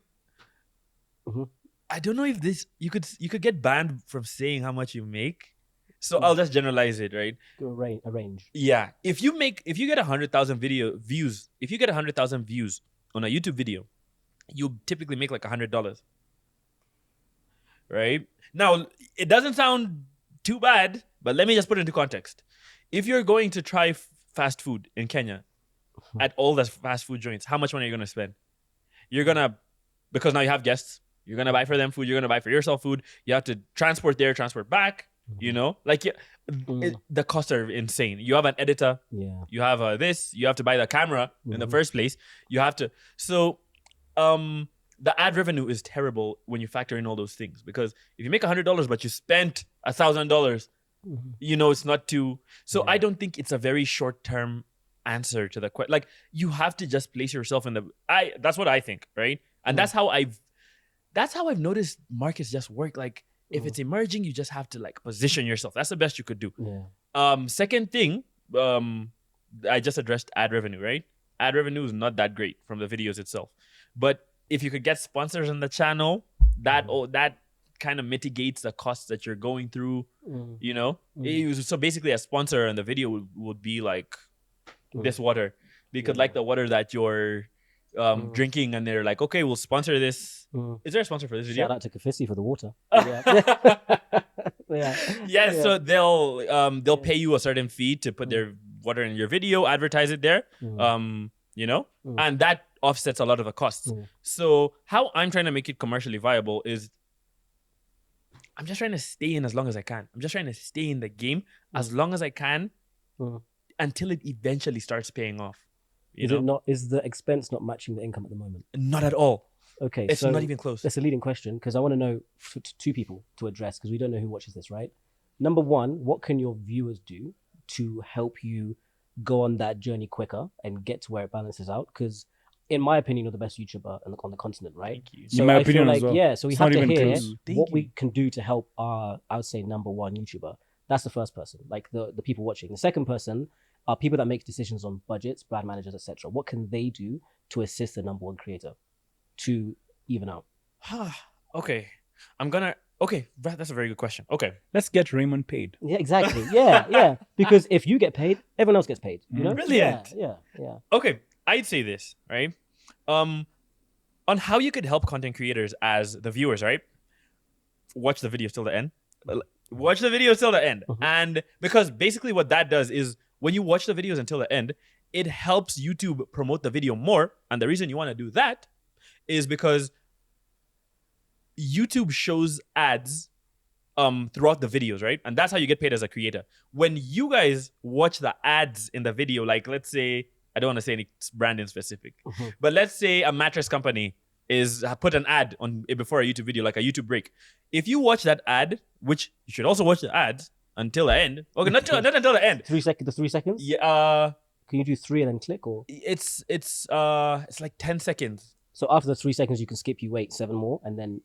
I don't know if this you could get banned from saying how much you make. So I'll just generalize it, right? A range. Yeah. If you get 100,000 views, if you get 100,000 views on a YouTube video, you typically make like $100. Right? Now, it doesn't sound too bad, but let me just put it into context. If you're going to try fast food in Kenya at all the fast food joints, how much money are you going to spend? Because now you have guests, you're going to buy for them food, you're going to buy for yourself food, you have to transport there, transport back, you know? Like, the costs are insane. You have an editor, you have this, you have to buy the camera in the first place, you have to... So, the ad revenue is terrible when you factor in all those things, because if you make $100 but you spent $1,000, you know it's not too. So I don't think it's a very short term answer to the question. Like, you have to just place yourself in the. That's what I think, right? And that's how I've noticed markets just work. Like, if it's emerging, you just have to like position yourself. That's the best you could do. Second thing, I just addressed ad revenue, right? Ad revenue is not that great from the videos itself. But if you could get sponsors on the channel, that kind of mitigates the costs that you're going through, you know? So basically a sponsor on the video would be like this water. They could like the water that you're drinking, and they're like, okay, we'll sponsor this. Is there a sponsor for this video? Shout out to Kofisi for the water. So they'll pay you a certain fee to put their water in your video, advertise it there. You know, and that offsets a lot of the costs. So how I'm trying to make it commercially viable is I'm just trying to stay in as long as I can. I'm just trying to stay in the game as long as I can until it eventually starts paying off. Is the expense not matching the income at the moment? Not at all. Okay, it's not even close. That's a leading question, because I want to know two people to address, because we don't know who watches this, right? Number one, what can your viewers do to help you go on that journey quicker and get to where it balances out? Because in my opinion, you're the best YouTuber on the continent, right? Thank you. So in my I opinion feel as well. yeah, so we It's have not to even hear close. what we can do to help our, I would say, number one YouTuber. That's the first person, like the people watching. The second person are people that make decisions on budgets, brand managers, etc. What can they do to assist the number one creator to even out? Okay, that's a very good question. Okay, Let's get Raymond paid. Yeah, exactly. Yeah. Because if you get paid, everyone else gets paid. You know? Brilliant. Yeah. Okay, I'd say this, right? On how you could help content creators as the viewers, right? Watch the video till the end. Watch the video till the end. And because basically what that does is when you watch the videos until the end, it helps YouTube promote the video more. And the reason you want to do that is because YouTube shows ads throughout the videos, right? And that's how you get paid as a creator. When you guys watch the ads in the video, like let's say, I don't want to say any brand in specific, but let's say a mattress company is put an ad on before a YouTube video, like a YouTube break. If you watch that ad, which you should also watch the ads until the end. Okay, not until the end. 3 seconds. The 3 seconds. Yeah. Can you do 3 and then click, or? It's like 10 seconds. So after the 3 seconds, you can skip. You wait 7 more, and then.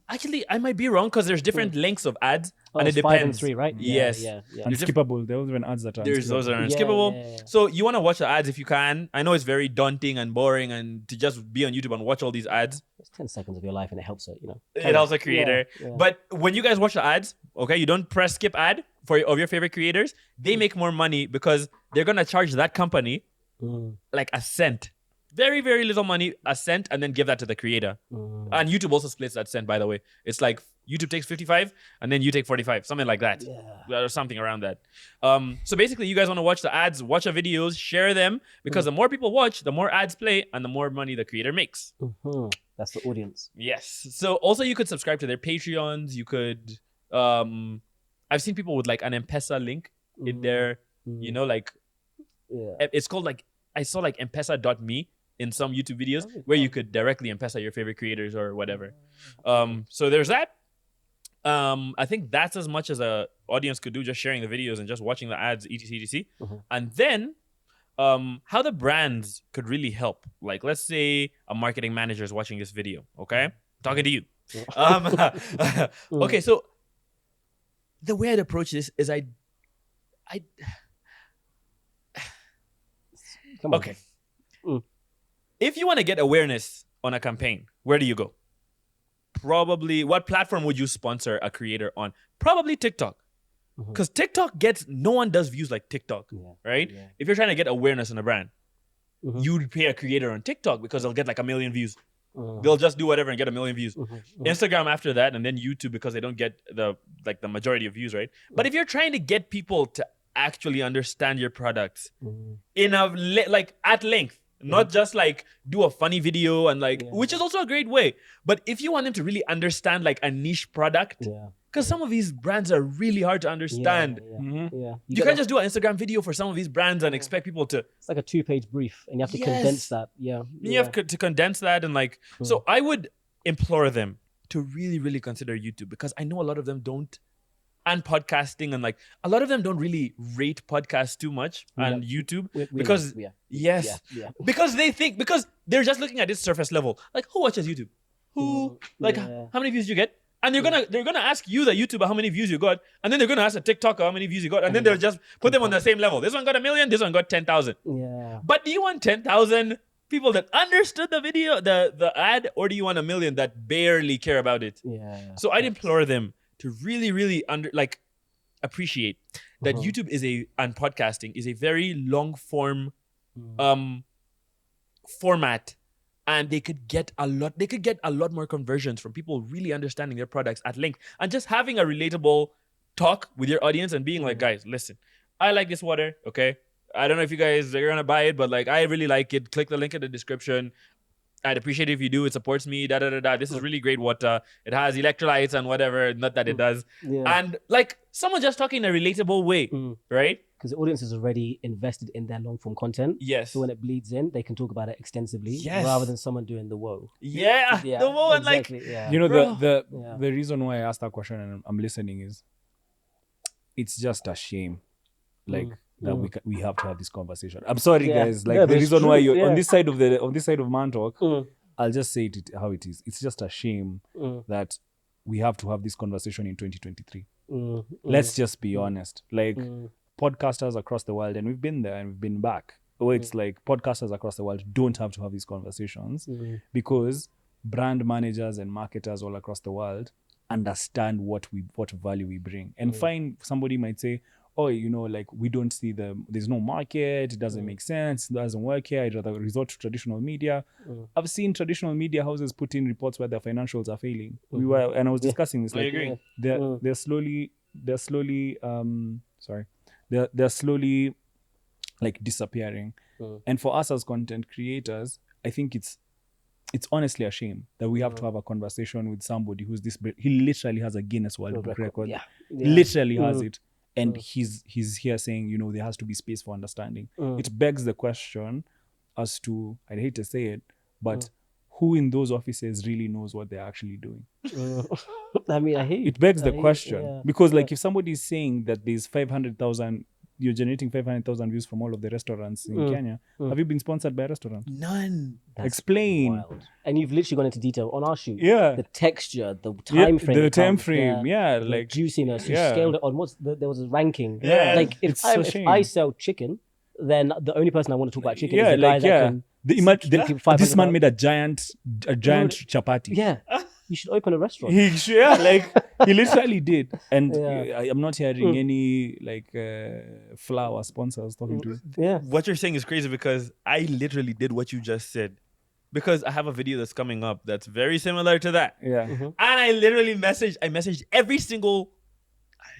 Actually, I might be wrong because there's different lengths of ads, and it it's 5 and depends. 3, right? Yes. Yeah. Unskippable. There's even ads that are There's those that are Yeah, unskippable. yeah. So you want to watch the ads if you can. I know it's very daunting and boring, and to just be on YouTube and watch all these ads. It's 10 seconds of your life, and it helps it. It helps a creator. Yeah. But when you guys watch the ads, okay, you don't press skip ad of your favorite creators. They make more money because they're gonna charge that company like a cent very, very little money, a cent, and then give that to the creator. And YouTube also splits that cent, by the way. It's like YouTube takes 55 and then you take 45, something like that. Or something around that. So basically, you guys want to watch the ads, watch our videos, share them, because the more people watch, the more ads play, and the more money the creator makes. That's the audience. Yes. So also you could subscribe to their Patreons. You could, I've seen people with like an M-Pesa link in their, you know, like, it's called like, I saw like M-Pesa.me in some YouTube videos where you could directly M-Pesa your favorite creators or whatever. So there's that. I think that's as much as a audience could do, just sharing the videos and just watching the ads, etc. And then how the brands could really help. Like, let's say a marketing manager is watching this video, okay? Talking to you. Okay, so the way I'd approach this is Come on. okay. If you want to get awareness on a campaign, where do you go? Probably, what platform would you sponsor a creator on? Probably TikTok. Because TikTok no one does views like TikTok, right? If you're trying to get awareness on a brand, you'd pay a creator on TikTok because they'll get like 1 million views. They'll just do whatever and get 1 million views. Instagram after that, and then YouTube because they don't get the majority of views, right? But if you're trying to get people to actually understand your products in a like at length, not just like do a funny video and like, which is also a great way. But if you want them to really understand like a niche product, because some of these brands are really hard to understand. You can't just do an Instagram video for some of these brands and expect people to. It's like a 2-page brief, and you have to condense that. You have to condense that and like. So I would implore them to really, really consider YouTube, because I know a lot of them don't. And podcasting, and like a lot of them don't really rate podcasts too much on YouTube because because they're just looking at this surface level. Like, who watches YouTube? Who how many views you get? And they're gonna ask you, the YouTuber, how many views you got, and then they're gonna ask a TikToker how many views you got, and then they'll just put them on the same level. This one got 1 million, this one got 10,000. But do you want 10,000 people that understood the video, the ad, or do you want 1 million that barely care about it? So I'd implore them to really, really appreciate that YouTube and podcasting is a very long form format, and they could get a lot more conversions from people really understanding their products at length and just having a relatable talk with your audience and being like, guys, listen, I like this water, okay? I don't know if you guys are gonna buy it, but like I really like it. Click the link in the description. I'd appreciate it if you do. It supports me. This is really great water. It has electrolytes and whatever. Not that it does. And like someone just talking in a relatable way, right? Because the audience is already invested in their long form content. So when it bleeds in, they can talk about it extensively rather than someone doing the woe. The woe and like you know the reason why I asked that question and I'm listening is it's just a shame, like. That we have to have this conversation. I'm sorry, guys. Like the reason why you're on this side of Mantalk, I'll just say it how it is. It's just a shame that we have to have this conversation in 2023. Let's just be honest. Like podcasters across the world, and we've been there and we've been back. It's like podcasters across the world don't have to have these conversations because brand managers and marketers all across the world understand what value we bring. And fine, somebody might say, oh, you know, like we don't see there's no market, it doesn't make sense, it doesn't work here, I'd rather resort to traditional media. I've seen traditional media houses put in reports where their financials are failing. I was discussing this, like they're slowly like disappearing. And for us as content creators, I think it's honestly a shame that we have to have a conversation with somebody who's he literally has a Guinness World Book record. Literally has it. And he's here saying, you know, there has to be space for understanding. It begs the question as to, I'd hate to say it, but who in those offices really knows what they're actually doing? I mean, it begs the question. Because like if somebody is saying that there's 500,000, you're generating 500,000 views from all of the restaurants in Kenya, have you been sponsored by a restaurant? None. Explain. Wild. And you've literally gone into detail on our shoot. The texture, the time frame. The time frame, the like juiciness. You scaled it on there was a ranking. Yeah. Like if I sell chicken, then the only person I want to talk about chicken is the guy that can this man made a giant chapati. Yeah. You should open a restaurant. He literally did. And Yeah. I'm not hearing any like flower sponsors talking to him. Yeah. What you're saying is crazy because I literally did what you just said. Because I have a video that's coming up that's very similar to that. Yeah. And I literally messaged every single,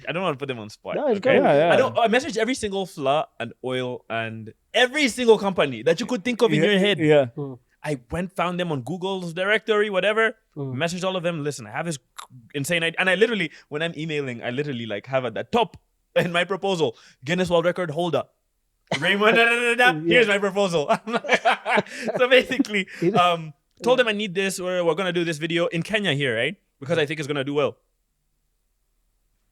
I don't want to put them on spot. No, it's okay? good. Yeah. I messaged every single flour and oil and every single company that you could think of in your head. Yeah. I found them on Google's directory, whatever. Messaged all of them. Listen, I have this insane idea. And I literally, when I'm emailing, I literally like have at the top in my proposal, Guinness World Record holder. Raymond, here's my proposal. So basically, told them I need this, or we're gonna do this video in Kenya here, right? Because I think it's gonna do well.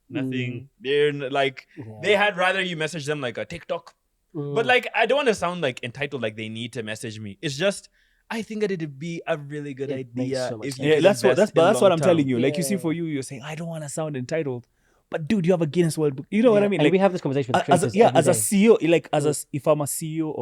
Nothing. They're like, they had rather you message them like a TikTok. But like, I don't want to sound like entitled, like they need to message me. It's just, I think that it'd be a really good idea so much if sense. you Yeah, could that's invest what in I'm telling you. long-term. Like you see, for you're saying I don't want to sound entitled, but dude, you have a Guinness World Book. You know what I mean? And Like we have this conversation with as creators a every day. CEO, like if I'm a CEO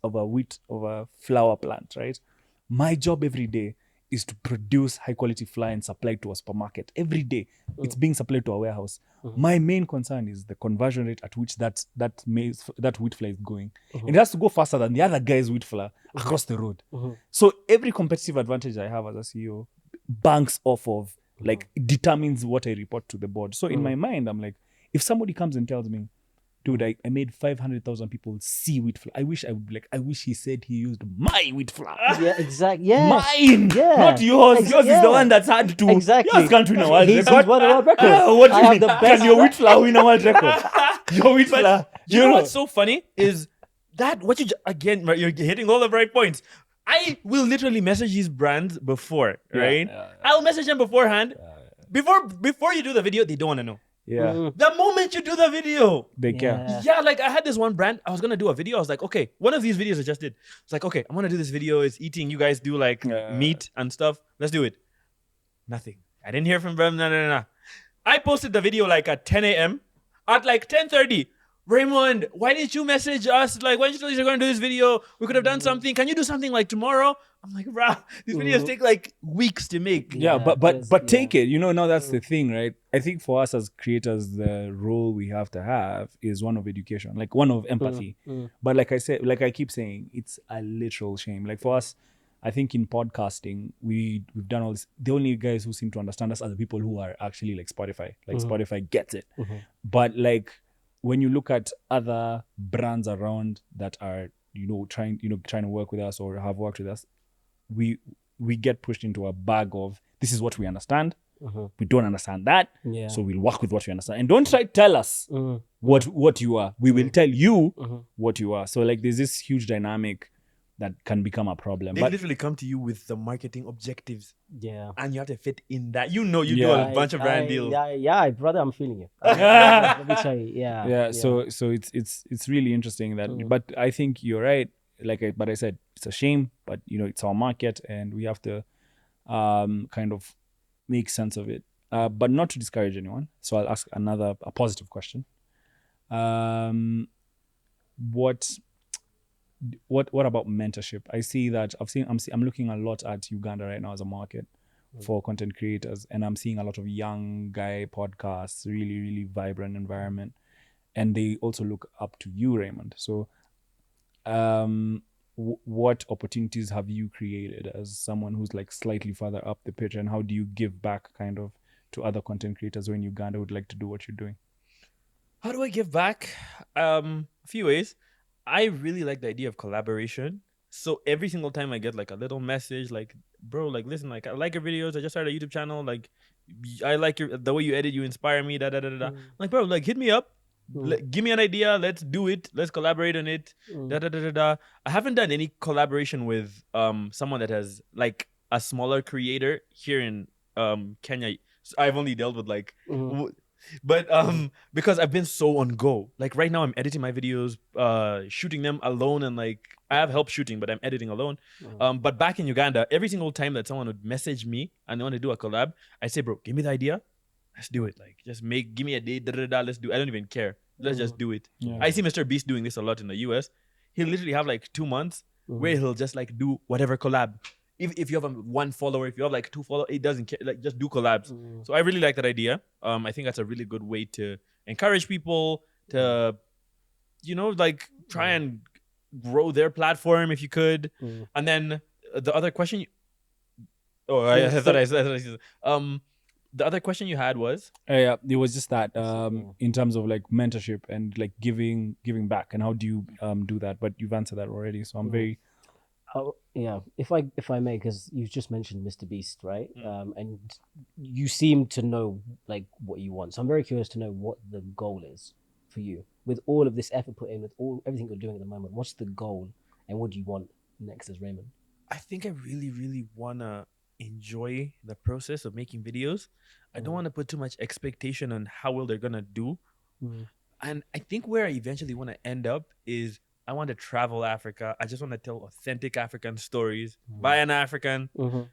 of a flower plant, right? My job every day is to produce high quality flour and supply to a supermarket every day. It's being supplied to a warehouse. My main concern is the conversion rate at which that wheat flour is going. And it has to go faster than the other guy's wheat flour across the road. So every competitive advantage I have as a CEO banks off of like determines what I report to the board. So in my mind, I'm like, if somebody comes and tells me, dude, I made 500,000 people see wheat flour. I wish he said he used my wheat flour. Yeah, exactly. Yeah. Mine, Yeah. not yours. Yours is the one that's hard to. Exactly. Yours can't win a world He's record. won a world record. What do I you have mean? the Can best your wheat flour win a world record? Your wheat flour. You know what's so funny is that what again, right, you're hitting all the right points. I will literally message these brands before, right? I'll message them beforehand. Before you do the video, they don't want to know. Yeah, The moment you do the video, they care. yeah, like I had this one brand. I was gonna do a video. I was like, okay, one of these videos I just did. It's like, okay, I'm gonna do this video. It's eating. You guys do like meat and stuff. Let's do it. Nothing. I didn't hear from them. No. I posted the video like at 10 a.m. At like 10:30. Raymond, why didn't you message us? Like, why didn't you tell us you're going to do this video? We could have done something. Can you do something like tomorrow? I'm like, bro, these videos take like weeks to make. Yeah, but take it. You know, now that's the thing, right? I think for us as creators, the role we have to have is one of education, like one of empathy. But like I said, like I keep saying, it's a literal shame. Like for us, I think in podcasting, we've done all this. The only guys who seem to understand us are the people who are actually like Spotify. Like Spotify gets it. But like when you look at other brands around that are, trying to work with us or have worked with us, we get pushed into a bag of this is what we understand. We don't understand that. Yeah. So we'll work with what we understand. And don't try to tell us what you are. We will tell you what you are. So like there's this huge dynamic that can become a problem. They But literally come to you with the marketing objectives, Yeah. and you have to fit in that. You do Yeah. a bunch of brand deals. Yeah, brother, I'm feeling it. Let me tell you. Yeah. So it's really interesting that, but I think you're right. But I said it's a shame, but it's our market and we have to kind of make sense of it, but not to discourage anyone. So I'll ask a positive question. What about mentorship? I see that I'm looking a lot at Uganda right now as a market for content creators, and I'm seeing a lot of young guy podcasts, really, really vibrant environment, and they also look up to you, Raymond. So, what opportunities have you created as someone who's like slightly further up the pitch, and how do you give back kind of to other content creators who in Uganda would like to do what you're doing? How do I give back? A few ways. I really like the idea of collaboration. So every single time I get like a little message, like, bro, like, listen, like, I like your videos. I just started a YouTube channel. Like, I like the way you edit. You inspire me. Like, bro, like, hit me up. Give me an idea. Let's do it. Let's collaborate on it. I haven't done any collaboration with someone that has like a smaller creator here in Kenya. So I've only dealt with like. But because I've been so on go, like right now I'm editing my videos, shooting them alone, and like I have help shooting, but I'm editing alone. But back in Uganda, every single time that someone would message me and they want to do a collab, I say, bro, give me the idea, let's do it. Like just give me a day, let's do. I don't even care. Let's just do it. Yeah. I see Mr. Beast doing this a lot in the US. He'll literally have like 2 months where he'll just like do whatever collab. if you have one follower, if you have like 2 followers, it doesn't care. Like just do collabs. So I really like that idea. I think that's a really good way to encourage people to, like try and grow their platform if you could. And then the other question. I thought I said. The other question you had was. Yeah, it was just that in terms of like mentorship and like giving back, and how do you do that? But you've answered that already, so I'm very. Oh, yeah, if I may, because you just mentioned Mr. Beast, right? And you seem to know like what you want. So I'm very curious to know what the goal is for you with all of this effort put in, with everything you're doing at the moment. What's the goal, and what do you want next as Raymond? I think I really, really wanna enjoy the process of making videos. I don't want to put too much expectation on how well they're gonna do. And I think where I eventually want to end up is I want to travel Africa. I just want to tell authentic African stories by an African.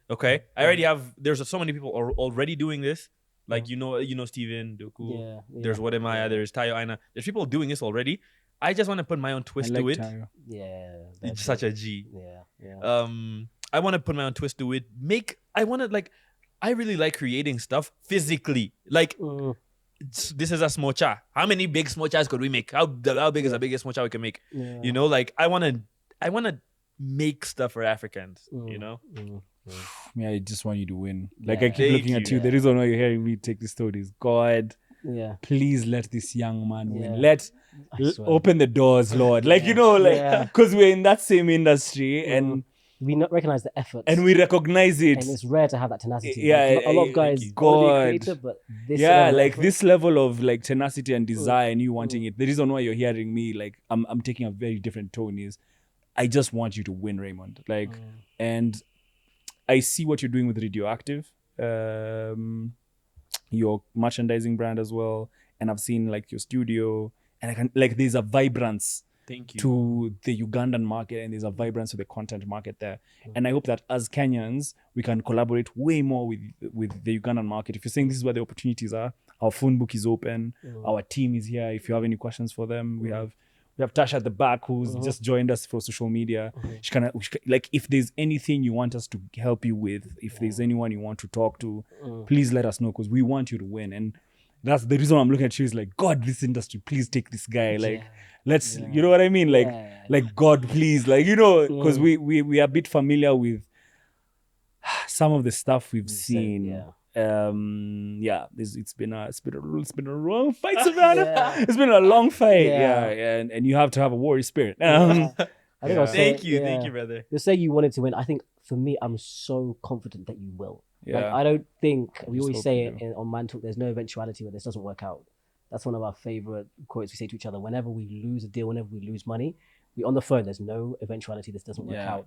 Okay, I already have. There's so many people already doing this. Like Steven Doku. There's Wademaya. There's Tayo Aina. There's people doing this already. I just want to put my own twist to it. Tayo. Yeah, It's such a G. Yeah. I want to put my own twist to it. I really like creating stuff physically. Like. This is a smocha. How many big smochas could we make? How big is the biggest smocha we can make? Like I wanna make stuff for Africans. Yeah, I just want you to win. Like I keep looking at you. The reason why you're hearing me take this story is God. Please let this young man win. Let open the doors, Lord. Like because we're in that same industry and. We not recognize the effort, and we recognize it, and it's rare to have that tenacity. Yeah, a lot of guys God, creator, but this this level of like tenacity and desire, and you wanting it. The reason why you're hearing me, like I'm taking a very different tone, is I just want you to win, Raymond. Like, and I see what you're doing with Radioactive, your merchandising brand as well, and I've seen like your studio, and I can like there's a vibrance. Thank you. To the Ugandan market, and there's a vibrance to the content market there. And I hope that as Kenyans, we can collaborate way more with the Ugandan market. If you're saying this is where the opportunities are, our phone book is open. Our team is here. If you have any questions for them, we have Tasha at the back who's just joined us for social media. She can, like, if there's anything you want us to help you with, if there's anyone you want to talk to, please let us know, because we want you to win. And that's the reason I'm looking at you is like, God, this industry, please take this guy. Like, let's, you know what I mean? Like God, please, like, because we are a bit familiar with some of the stuff we've seen. It's been a long fight, Savannah. It's been a long fight. And you have to have a warrior spirit. I think thank you, brother. You say you wanted to win. I think for me, I'm so confident that you will. Like, I don't think we always say it on Mantalk. There's no eventuality where this doesn't work out. That's one of our favorite quotes we say to each other. Whenever we lose a deal, whenever we lose money, we on the phone. There's no eventuality this doesn't work out.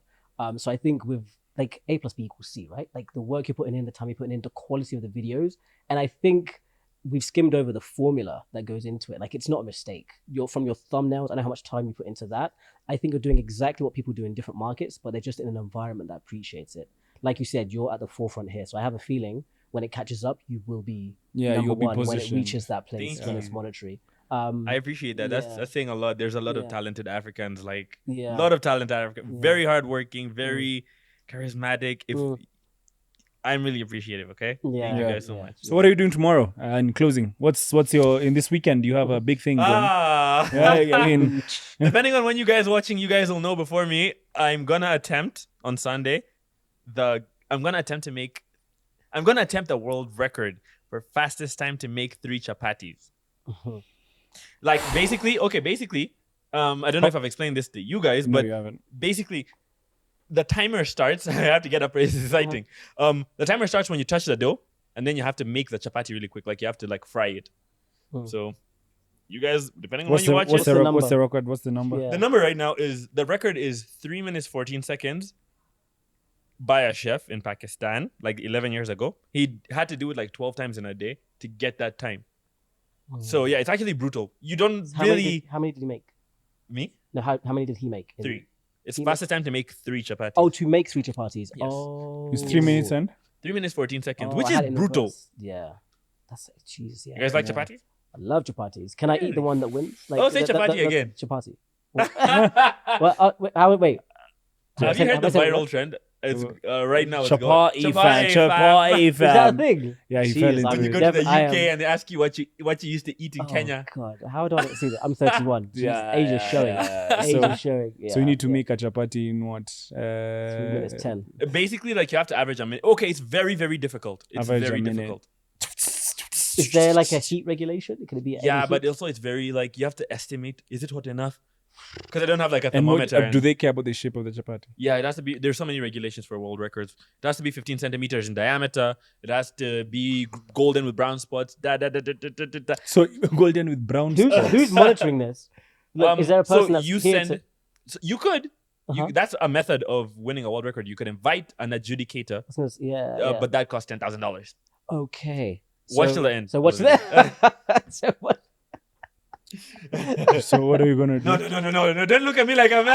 So I think with like A plus B equals C, right? Like the work you're putting in, the time you're putting in, the quality of the videos, and I think we've skimmed over the formula that goes into it. Like it's not a mistake. From your thumbnails, I know how much time you put into that. I think you're doing exactly what people do in different markets, but they're just in an environment that appreciates it. Like you said, you're at the forefront here. So I have a feeling when it catches up, you will be number one when it reaches that place, when it's monetary. I appreciate that. That's saying a lot. There's a lot of talented Africans, like a lot of talented Africans, very hardworking, very charismatic. I'm really appreciative. Okay, thank you guys so much. So what are you doing tomorrow? In closing, what's your in this weekend? Do you have a big thing going? I mean, depending on when you guys watching, you guys will know before me. I'm gonna attempt on Sunday. I'm gonna attempt the world record for fastest time to make 3 chapatis. Like basically, I don't know if I've explained this to you guys, but you haven't. Basically, the timer starts. I have to get up. It's exciting. The timer starts when you touch the dough, and then you have to make the chapati really quick. Like you have to like fry it. So, you guys, depending on when you watch what's the record? What's the number? The number right now is 3 minutes 14 seconds. By a chef in Pakistan, like 11 years ago. He had to do it like 12 times in a day to get that time. So yeah, it's actually brutal. You don't How many did he make? Me? No, how many did he make? 3. It's fastest time to make 3 chapatis. Oh, to make 3 chapatis. Yes. Oh. It's 3 minutes and 3 minutes 14 seconds, which is brutal. Yeah. That's Jesus. Yeah. You guys like chapatis? I love chapatis. Can I eat the one that wins? Like, say chapati again. Chapati. Wait. Have you heard the viral trend? It's right now. It's Chapati going. fan, Chapati Is that a fan. thing? Yeah, he Jesus, fell into I'm When you it. go to the I UK am- and they ask you what you used to eat in Kenya. God, how do I not see that? I'm 31. Yeah, Age is yeah, showing. yeah. Age So- is showing. Yeah, So you need to yeah. make a chapati in what? 3 minutes 10. Basically, like you have to average a minute. Okay, it's very, very difficult. It's Average a very minute. difficult. Is there like a heat regulation? Can it be? at Yeah, any but heat? also it's very like you have to estimate. Is it hot enough? Because I don't have like a And what, thermometer. do they care about the shape of the chapati? Yeah, it has to be. There's so many regulations for world records. It has to be 15 centimeters in diameter. It has to be golden with brown spots. So golden with brown spots. Who's monitoring this? Look, is there a person so that's you here send? to... So you could. Uh-huh. That's a method of winning a world record. You could invite an adjudicator, Yeah. but that costs $10,000. Okay. Watch till the end. So what's of the video. there? So what? So what are you gonna do? No! Don't look at me like I'm.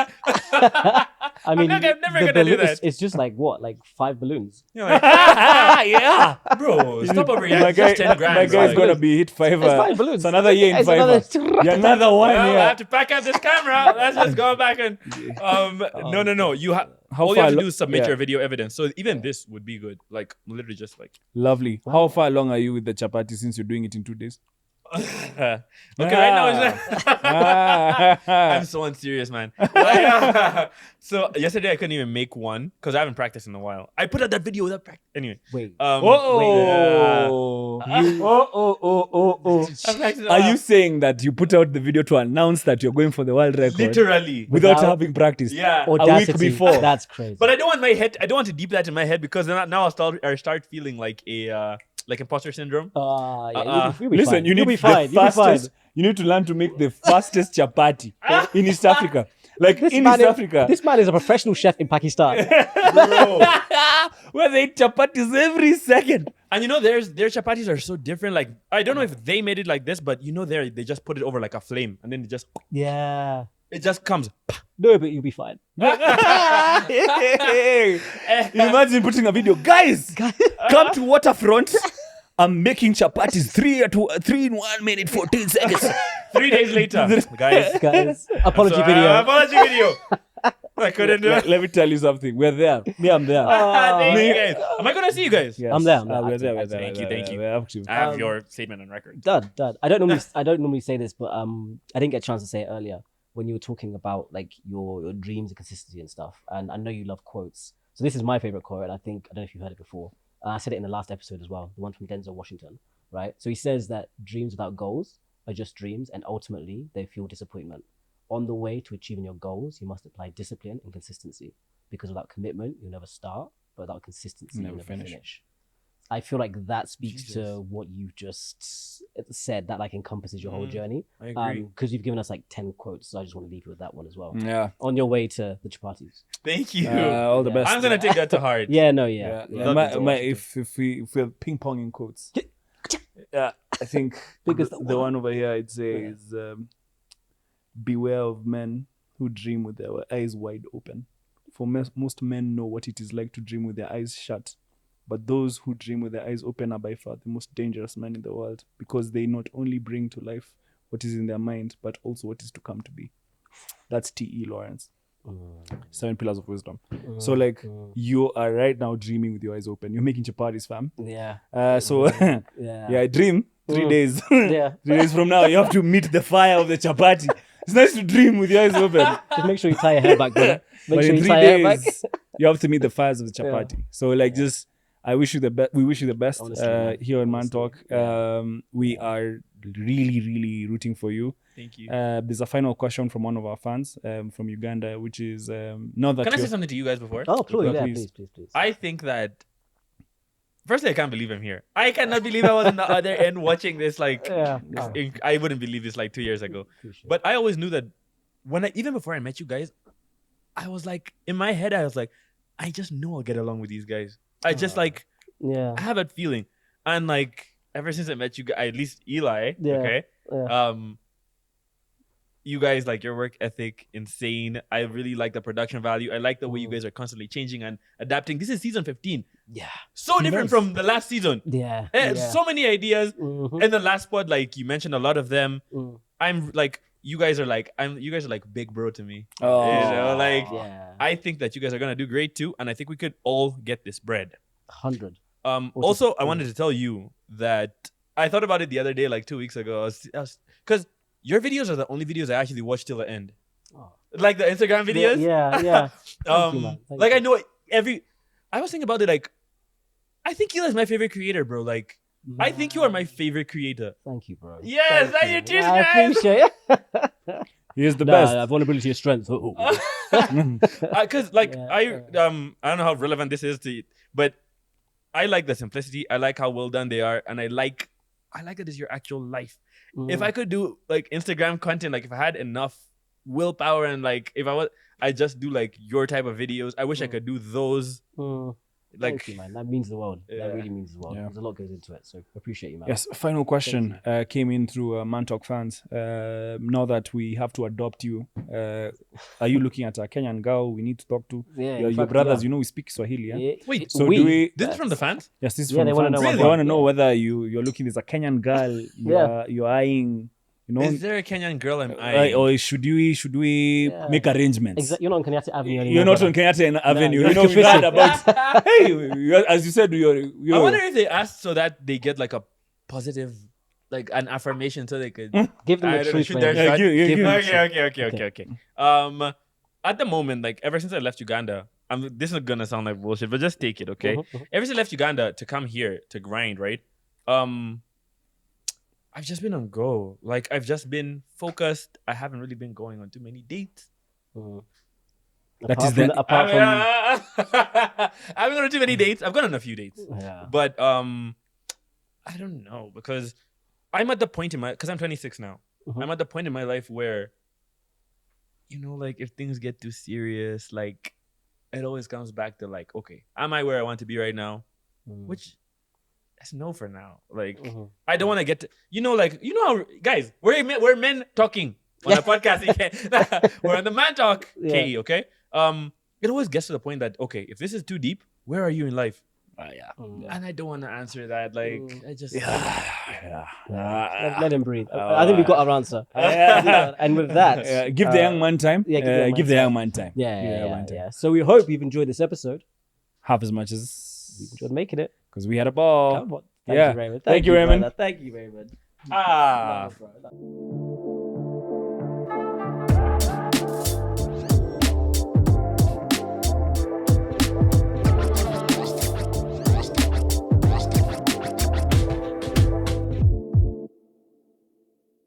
I mean, I'm never the gonna do balloon- that. It's just like what, like 5 balloons. You're like, Yeah. bro, stop My overreacting. guy, Just 10 grand. my guy's Like, gonna be hit five. It's 5 balloons. It's another year in It's five. another- Yeah, another one. well, I Yeah. have to pack up this camera. Let's just go back and. No. You have. How All you far have to lo- do is submit yeah. your video evidence. So even this would be good. Like literally just like. Lovely. How far along are you with the chapati since you're doing it in 2 days? Okay, right now it's. Ah. I'm so unserious, man. Like, so yesterday I couldn't even make one because I haven't practiced in a while. I put out that video without practice. Anyway. Wait. Oh. Are you saying that you put out the video to announce that you're going for the world record Literally. without Without- having practiced? Yeah. Audacity. before. That's crazy. But I don't want my head. I don't want to deep that in my head because then now I start feeling like a like imposter syndrome. You'll be Listen, fine. you You'll need be fine. the You'll be fine. fastest. You need to learn to make the fastest chapati in East Africa. Like This in man East is- Africa, This man is a professional chef in Pakistan. where they eat chapatis every second. And you know, their chapatis are so different. Like I don't know if they made it like this, but you know, they just put it over like a flame, and then Yeah. it just comes. No, but you'll be fine. Imagine putting a video, guys, come to waterfront. I'm making chapatis 3 in 1 minute 14 seconds. 3 days later, guys. Guys, apology So, video. Apology video. I couldn't do it. Let me tell you something. We're there. Me, I'm there. Thank you guys. Am I gonna see you guys? Yes. I'm there, I'm there. We're there. We're Active, there. Thank you, we're thank there, you. We're active. I have your statement on record. Done. I don't normally say this, but I didn't get a chance to say it earlier when you were talking about like your dreams and consistency and stuff. And I know you love quotes. So this is my favorite quote, and I don't know if you've heard it before. I said it in the last episode as well, the one from Denzel Washington, right? So he says that dreams without goals are just dreams, and ultimately they fuel disappointment. On the way to achieving your goals, you must apply discipline and consistency, because without commitment, you'll never start, but without consistency, Never you'll never finish. finish. I feel like that speaks Jesus. to what you just said, that like encompasses your whole journey. I agree. Because you've given us like 10 quotes, so I just want to leave you with that one as well. Yeah. On your way to the chapatis. Thank you. All the Yeah. best. I'm gonna take that to heart. Yeah, no, Yeah. yeah. Love Denzel If we're ping ponging quotes, yeah, I think Because the one over here it says, "Beware of men who dream with their eyes wide open. For most men know what it is like to dream with their eyes shut, but those who dream with their eyes open are by far the most dangerous men in the world, because they not only bring to life what is in their mind, but also what is to come to be." That's T.E. Lawrence. 7 Pillars of Wisdom. So like you are right now dreaming with your eyes open. You're making chapatis, fam. Yeah. So Yeah. I dream 3 days. Yeah. 3 days from now, you have to meet the fire of the chapati. It's nice to dream with your eyes open. Just make sure you tie your hair back, brother. Make But sure in you 3 tie your hair back. days, you have to meet the fires of the chapati. So like just, I wish you the best. We wish you the best Honestly, man. here in Honestly. Mantalk. We are really, really rooting for you. Thank you. There's a final question from one of our fans from Uganda, which is not that Can I say you're- something to you guys before? Oh, please, yeah, Please. please. I think that. Firstly, I can't believe I'm here. I cannot believe I was on the other end watching this. Like, Yeah. I wouldn't believe this like 2 years ago. But I always knew that even before I met you guys, I was like, in my head, I was like, I just know I'll get along with these guys. I just like, Yeah. I have that feeling. And like, ever since I met you guys, at least Eli, Yeah. okay? Yeah. You guys, like your work ethic, insane. I really like the production value. I like the way you guys are constantly changing and adapting. This is season 15. Yeah. So different from the last season. Yeah. So many ideas. Mhm. And the last pod, like you mentioned a lot of them. Mm. I'm like, you guys are like big bro to me. Oh. You know, like Yeah. I think that you guys are gonna do great too, and I think we could all get this bread. 100. Also, I wanted to tell you that I thought about it the other day, like 2 weeks ago. Because your videos are the only videos I actually watch till the end. Oh. Like the Instagram videos. Yeah. Thank you, man. Thank Like you. I know I was thinking about it. Like, I think Hila is my favorite creator, bro. Like, I think you are my favorite creator. Thank you, bro. Yes, Thank that you. your tears, I guys. appreciate it. He is the Nah, best. vulnerability is strength. Because like Yeah, I don't know how relevant this is to you, but I like the simplicity. I like how well done they are, and I like it is your actual life. If I could do like Instagram content, like if I had enough willpower and like if I just do like your type of videos. I wish I could do those. Like, Thank you, man. That means the world. Yeah. That really means the world. Yeah. There's a lot goes into it, so appreciate you, man. Yes, final question came in through Mantalk fans. Now that we have to adopt you, are you looking at a Kenyan girl we need to talk to? Yeah, your in fact, brothers, yeah. you know, we speak Swahili. Yeah? wait, So do we? this is from the fans? Yes, this is Yeah, from they the wanna fans. know Really? They want to know yeah. whether you're looking. There's a Kenyan girl you're eyeing. You know, Is there a Kenyan girl I'm eyeing? or should we Yeah. make arrangements? You're not on Kenyatta Avenue anymore. You're not brother. on Kenyatta Avenue. you're You know, we Kofisi. heard about. Hey, as you said, you're. I wonder if they asked so that they get like a positive, like an affirmation, so they could Give them I the don't know, truth, shoot man. their shot. give them the truth. Okay. At the moment, like ever since I left Uganda, this is gonna sound like bullshit, but just take it, okay? Ever since I left Uganda to come here to grind, right? I've just been on go. Like I've just been focused. I haven't really been going on too many dates. Apart from I haven't gone on too many dates. I've gone on a few dates. yeah. But I don't know, because I'm at the point in my, because I'm 26 now. I'm at the point in my life where, you know, like if things get too serious, like it always comes back to like, okay, am I where I want to be right now? Which is no for now. Like I don't want to get to, how guys, we're men talking on a podcast. We're on the Mantalk, KE, okay? It always gets to the point that, okay, if this is too deep, where are you in life? And I don't want to answer that. Like, I just Let him breathe. I think we got our answer. And with that, give the young man time. Yeah, give the young man time. Yeah. So we hope you've enjoyed this episode. Half as much as We enjoyed making it. because we had a ball. Thank Yeah. you, Raymond. Thank you, Raymond. Thank you, Raymond. Ah. No, bro.